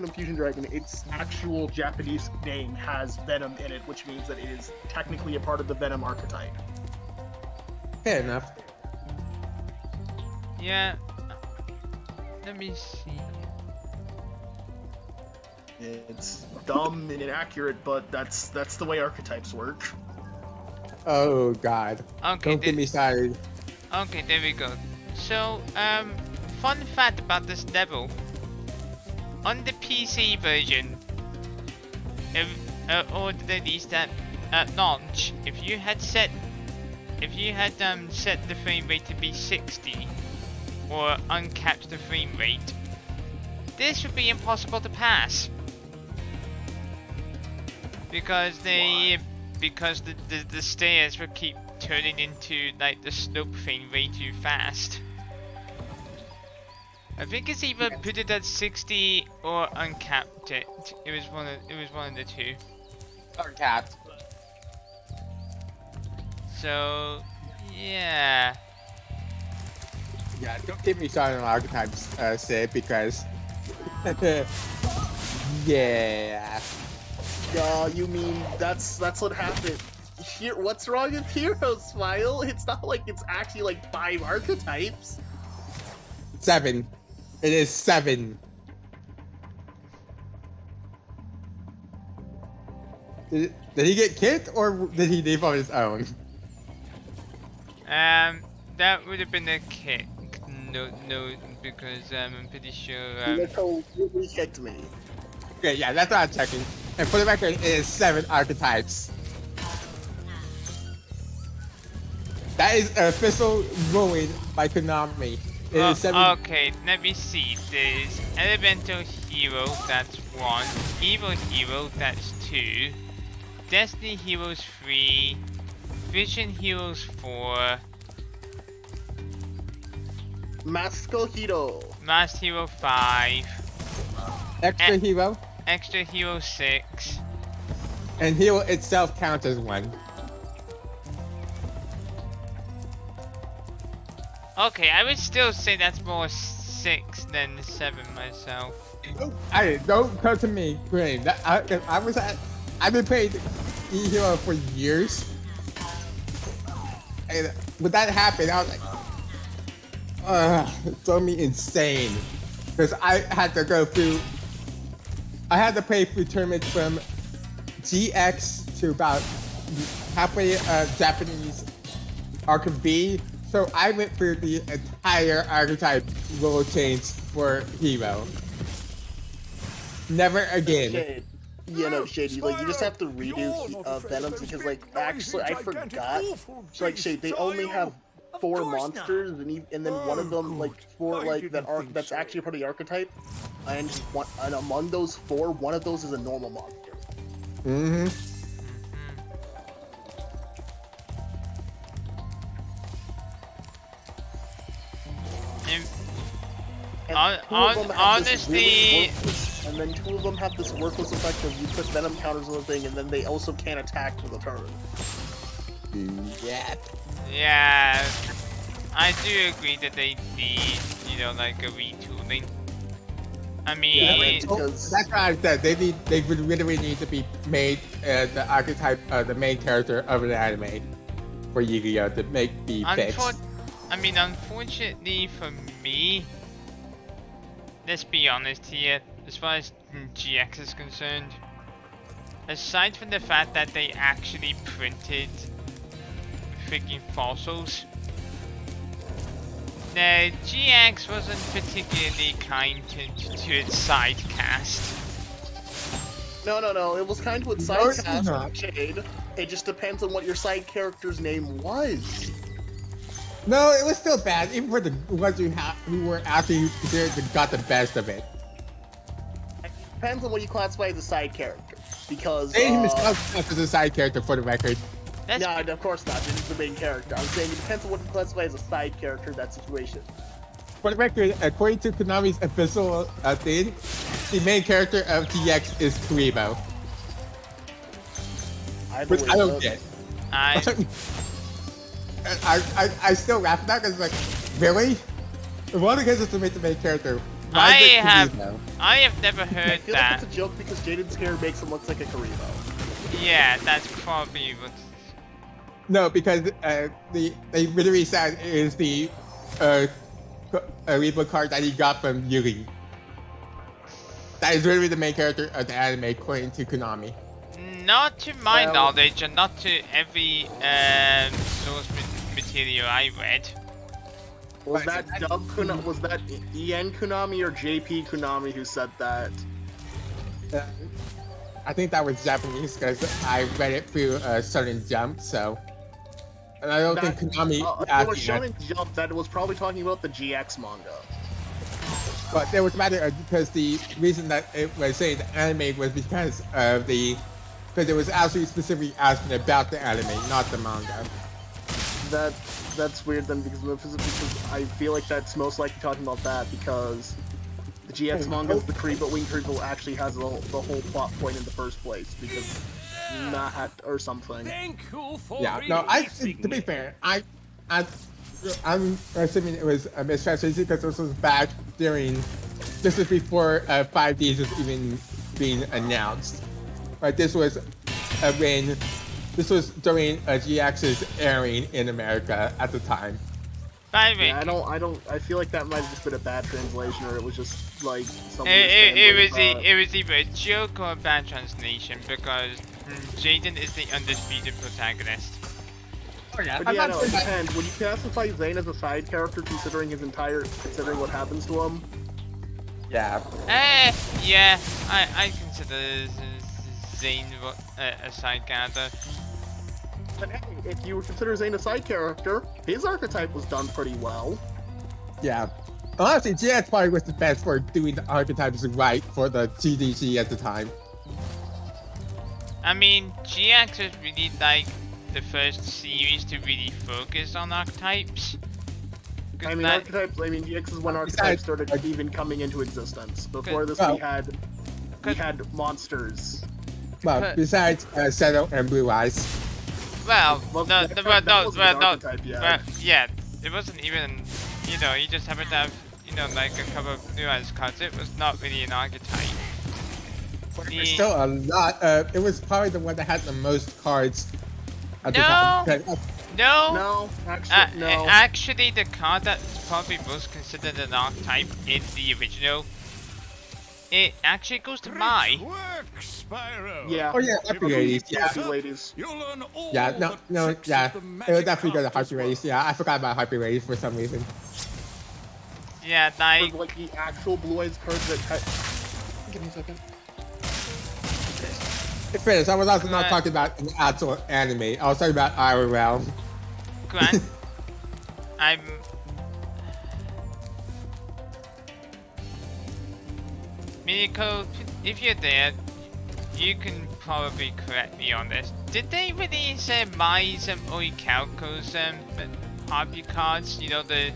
Fusion Dragon, its actual Japanese name has Venom in it, which means that it is technically a part of the Venom archetype. Fair enough. Yeah. Let me see. It's dumb and inaccurate, but that's the way archetypes work. Oh god. Okay. Don't get me started. Okay, there we go. So, fun fact about this level. On the PC version, or at least at launch, if you had set the frame rate to be 60, or uncapped the frame rate, this would be impossible to pass. Because the stairs would keep turning into like the slope thing way too fast. I think it's either put it at 60 or uncapped it. It was one of the two. Uncapped. So yeah. Yeah, don't get me started on archetypes, Sid, because yeah. You mean that's what happened. Here, what's wrong with Hero Smile? It's not like it's actually like 5 archetypes. 7. It is 7. Did he get kicked or did he leave on his own? That would have been a kick. No, because I'm pretty sure. He kicked me. Okay, yeah, that's what I'm checking. And for the record, it is 7 archetypes. That is an official ruling by Konami. It is 7. Okay, let me see. There's Elemental Hero, that's 1. Evil Hero, that's 2. Destiny Heroes 3. Vision Heroes 4. Master Hero. Master Hero 5. Extra hero. Extra Hero 6. And hero itself counts as 1. Okay, I would still say that's more 6 than 7 myself. Don't come to me, Graham. I've been playing E-Hero for years. And when that happened, I was like, it drove me insane. Because I had to play through tournaments from GX to about halfway Japanese Arc B. So So I went through the entire archetype rule change for Hero. Never again. Shade. Yeah, no, Shade, you just have to redo Venoms because, like, actually, I forgot. So, like, Shade, they only have 4 monsters, and then one of them, like, 4, like, that's actually part of the archetype. And among those 4, one of those is a normal monster. Mm-hmm. Honestly, and then 2 of them have this worthless effect of you put venom counters on the thing, and then they also can't attack for the turn. yeah, I do agree that they need, like a retooling. I mean, that's why I said they would literally need to be made the archetype the main character of an anime for Yu-Gi-Oh to be fixed. Unfortunately for me, let's be honest here, as far as GX is concerned, aside from the fact that they actually printed freaking fossils, the GX wasn't particularly kind to its side cast. No, it was kind to its side cast, Shade. It just depends on what your side character's name was. No, it was still bad, even for the ones who were actually got the best of it. It depends on what you classify as a side character, because Saying himself as a side character, for the record. No, of course not. This is the main character. I'm saying it depends on what you classify as a side character in that situation. For the record, according to Konami's official thing, the main character of GX is Kuribo. Which I don't get. I still laugh at that because it's like, really? One because it's to make the main character. I have never heard I feel that. like it's a joke because Jaden's hair makes him look like a Kuribo. Yeah, that's probably what. No, because they literally said it is the Kuribo card that he got from Yuri. That is literally the main character of the anime, according to Konami. Not to my knowledge, and not to every source material I read. Was that Konami? Was that EN Konami or JP Konami who said that? I think that was Japanese because I read it through a Sudden Jump, so. And I don't think Konami. It was Shonen Jump that was probably talking about the GX manga. But there was a matter because the reason that it was saying the anime was because of because it was actually specifically asking about the anime, not the manga. That's weird then because I feel like that's most likely talking about that because the GX manga is the Kuribo Wing Kuribo actually has the whole plot point in the first place because not or something. Yeah, no, to be fair, I'm assuming it was a mistranslation because this was back this was before 5Ds was even being announced. But this was during GX's airing in America at the time. Yeah, I feel like that might have just been a bad translation, or it was just like something. It was either a joke or a bad translation because Jaden is the undisputed protagonist. But yeah, no, it depends. Would you classify Zane as a side character considering considering what happens to him? Yeah. Yeah, I consider Zane a side character. But hey, if you consider Zane a side character, his archetype was done pretty well. Yeah. Honestly, GX probably was the best for doing the archetypes right for the TDC at the time. I mean, GX was really like the first series to really focus on archetypes. GX is when archetypes started even coming into existence. Before this, we had monsters. Well, besides Seto and Blue Eyes. Yeah, it wasn't even, you just happened to have, like a couple of Blue Eyes cards. It was not really an archetype. It was still a lot. It was probably the one that had the most cards at the time. No, actually, no. Actually, the card that's probably most considered an archetype in the original, it actually goes to Mai. Spyro. Yeah. Oh yeah, If Happy you Ladies. keep Yeah, this up, Ladies. you'll learn all yeah. the No, tricks yeah. of the It would Magic definitely go to Crafters Happy Ladies. world. Yeah, I forgot about Happy Ladies for some reason. Yeah, like For like the actual Blue Eyes cards that give me a second. In fairness, I was also not Right. talking about an actual anime. I was talking about IRL. Grant, I'm. Miyako, if you're there, you can probably correct me on this. Did they release Mai's Oikauko's hobby cards? You know, the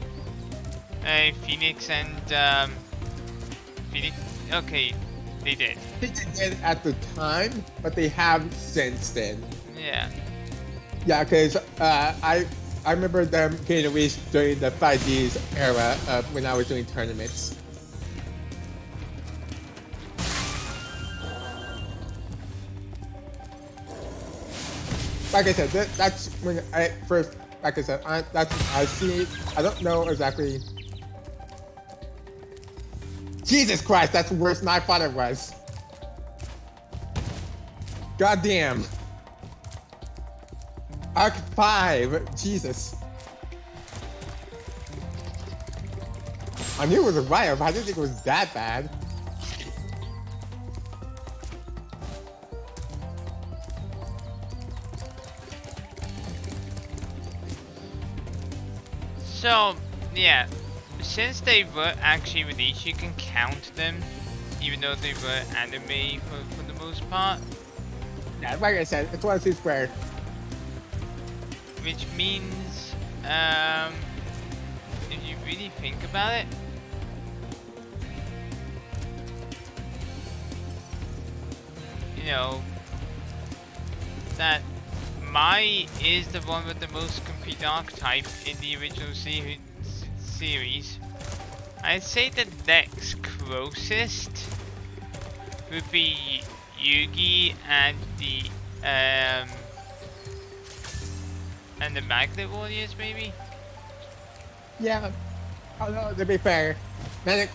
Phoenix and Phoenix? Okay, they did. I think they did at the time, but they have since then. Yeah. Yeah, because I remember them getting released during the 5Ds era when I was doing tournaments. Like I said, that's when I first, like I said, that's when I see it. I don't know exactly. Jesus Christ, that's worse than I thought it was. Goddamn. Arc 5, Jesus. I knew it was a riot, but I didn't think it was that bad. So, yeah, since they were actually released, you can count them, even though they were anime for the most part. Yeah, like I said, it's 1 squared. Which means, if you really think about it, you know, that Mai is the one with the most complete archetype in the original series. I'd say the next closest would be Yugi and the Magnet Warriors, maybe? Yeah, although to be fair, Manic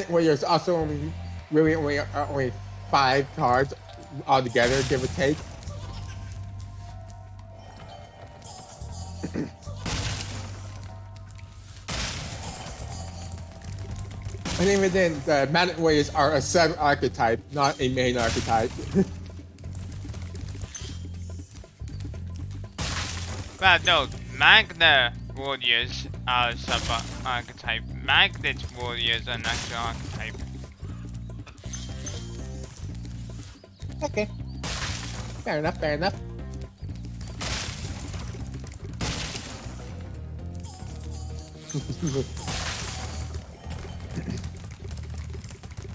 Warriors also only really only 5 cards altogether, give or take. And even then, the Manic Warriors are a sub-archetype, not a main archetype. Well, no, Magna Warriors are sub-archetype. Magnet Warriors are an actual archetype. Okay. Fair enough, fair enough.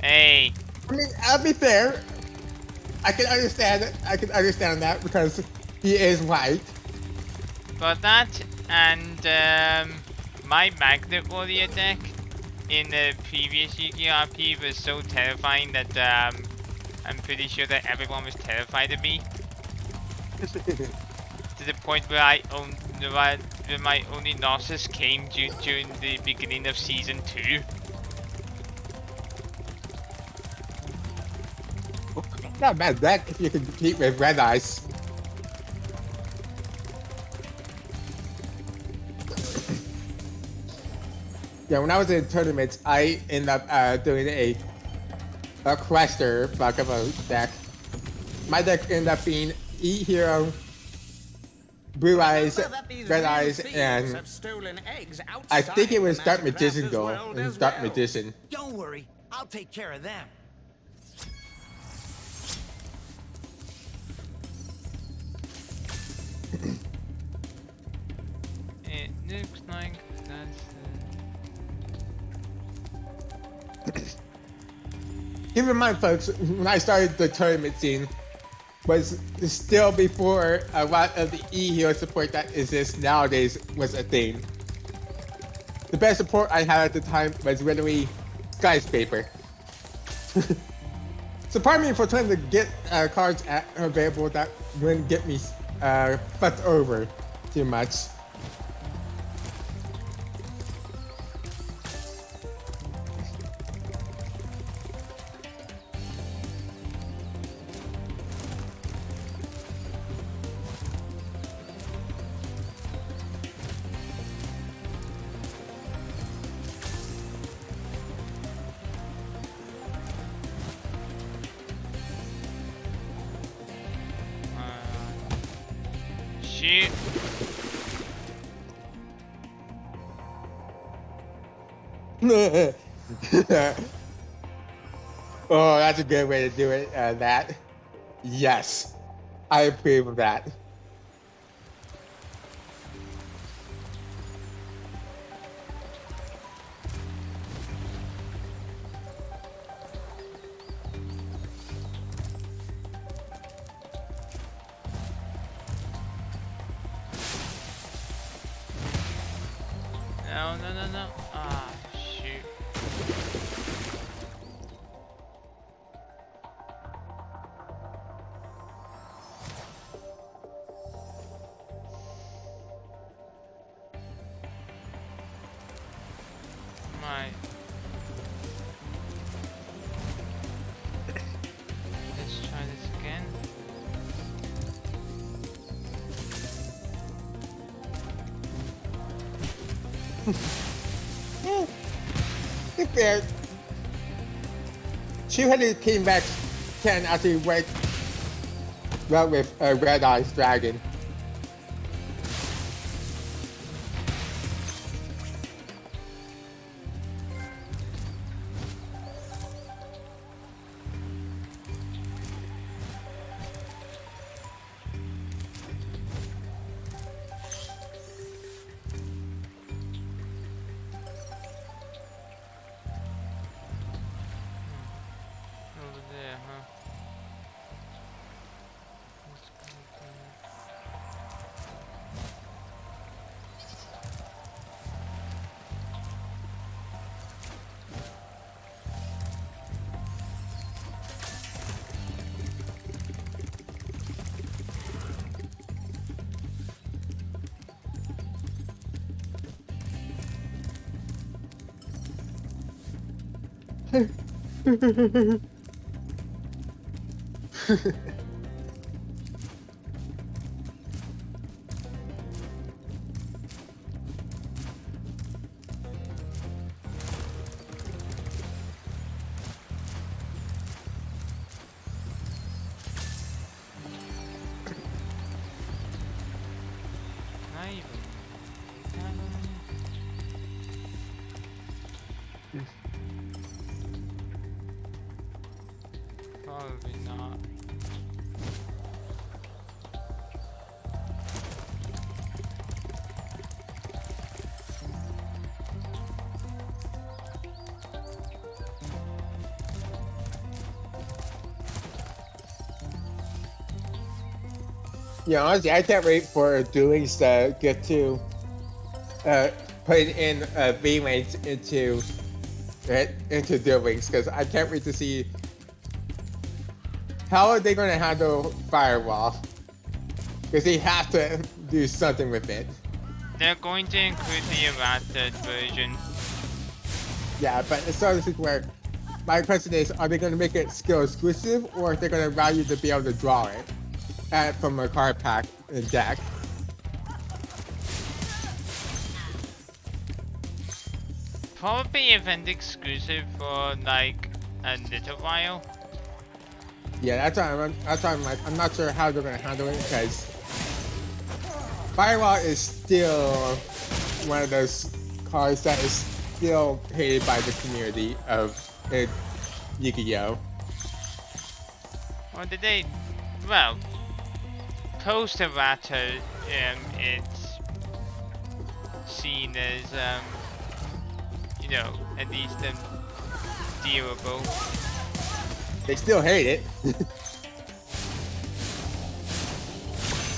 Hey, I mean, I'll be fair. I can understand it. I can understand that because he is white. but that and my Magnet Warrior deck in the previous Yu-Gi-Oh! RP was so terrifying that I'm pretty sure that everyone was terrified of me. To the point where where my only losses came during the beginning of season 2. Not a bad deck if you can compete with Red Eyes. Yeah, when I was in tournaments, I ended up doing a Quester buck of a deck. My deck ended up being E-Hero, Blue Eyes, Red Eyes, and I think it was Dark Magician goal and Dark Magician. Don't worry, I'll take care of them. It looks like that's Keep in mind, folks, when I started the tournament scene, was still before a lot of the E-Hero support that exists nowadays was a thing. The best support I had at the time was literally Skyscraper. So pardon me for trying to get cards available that wouldn't get me fucked over too much. shoot. Oh, that's a good way to do it. That. Yes. I approve of that. No, no, no, no. Ah, shoot. My. Let's try this again. To be fair, 200 came back 10 after he went well with a Red Eyes Dragon. Over there, huh? Let's go there. Not even. Probably not. Yeah, honestly, I can't wait for Duelings to get to put in V-Lanes into Duelings, because I can't wait to see how are they going to handle Firewall, because they have to do something with it. They're going to include the errated version. Yeah, but it's sort of where my question is, are they going to make it skill exclusive, or are they going to allow you to be able to draw it from a card pack and deck? Probably event exclusive for like a little while. Yeah, that's why I'm like, I'm not sure how they're going to handle it, because Firewall is still one of those cards that is still hated by the community of Yu-Gi-Oh! Or did they? Well, post errata, it's seen as you know, at least dealable. They still hate it.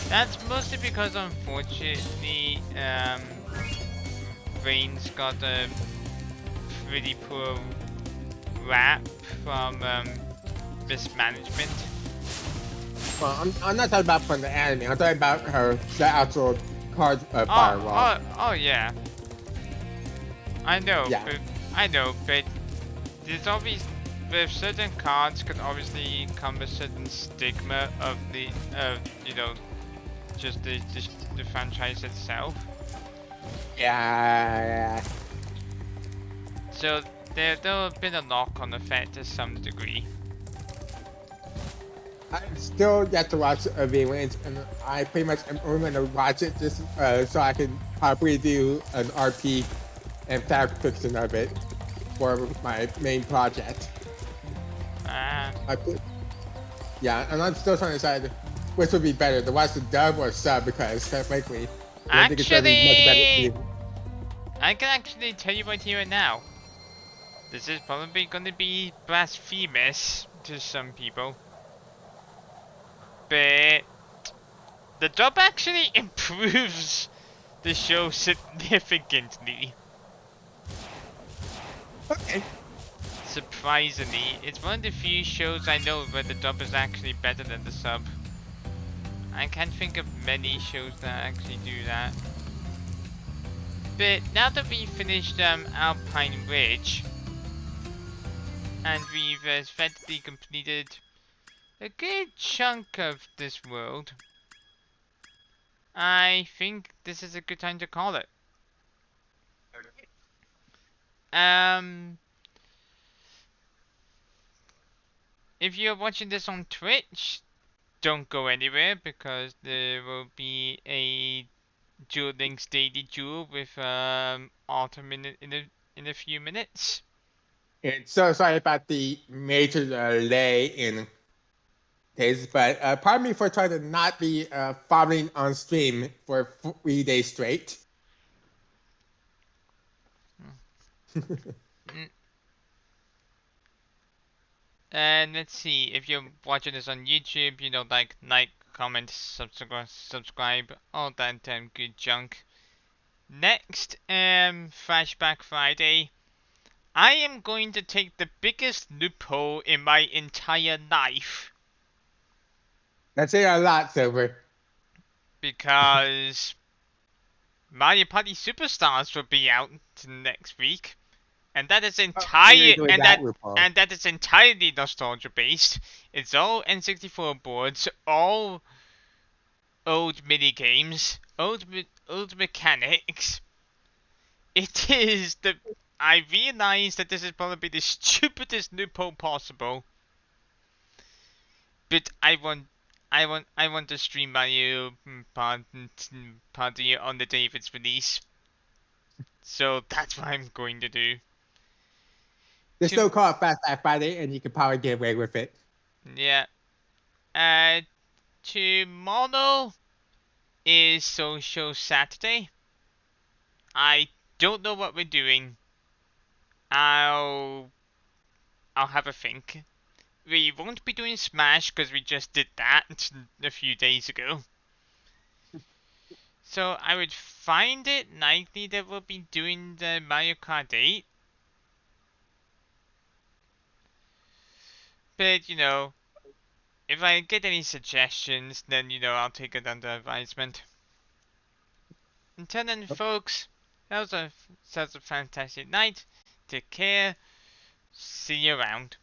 That's mostly because, unfortunately, Rain's got a pretty poor rap from mismanagement. Well, I'm not talking about from the anime. I'm talking about the actual card Firewall. Oh yeah. I know. Yeah. But there's always with certain cards could obviously come a certain stigma of the you know, just the franchise itself. Yeah. So there'll have been a knock-on effect to some degree. I still yet to watch a Reignited, and I pretty much am only gonna watch it just so I can probably do an RP and fact fiction of it for my main project. Ah. I put, yeah, and I'm still trying to decide which would be better, to watch the dub or sub, because quite frankly, I don't think it's gonna be much Actually, better. I can actually tell you right here and now. This is probably gonna be blasphemous to some people, but the dub actually improves the show significantly. Okay. Surprisingly, it's one of the few shows I know where the dub is actually better than the sub. I can't think of many shows that actually do that. But now that we've finished Alpine Ridge, and we've effectively completed a good chunk of this world, I think this is a good time to call it. Um, if you're watching this on Twitch, don't go anywhere because there will be a Duel Links Daily Duel with Autumn in a few minutes. And so sorry about the major delay in this, but pardon me for trying to not be following on stream for 3 days straight. And let's see, if you're watching this on YouTube, you know, like, comment, subscribe, all that good junk. Next, Flashback Friday, I am going to take the biggest loophole in my entire life. That's saying a lot, Silver. Because Mario Party Superstars will be out next week. And that is that is entirely nostalgia based. It's all N64 boards, all old mini games, old mechanics. It is the I realize that this is probably the stupidest loophole possible, but I want to stream Mario Party on the day of its release. So that's what I'm going to do. There's still call it Fast Act Friday, and you can probably get away with it. Yeah. Tomorrow is Social Saturday. I don't know what we're doing. I'll have a think. We won't be doing Smash because we just did that a few days ago. So I would find it likely that we'll be doing the Mario Kart 8. But, you know, if I get any suggestions, then, you know, I'll take it under advisement. Until then, folks, that was a fantastic night. Take care. See you around.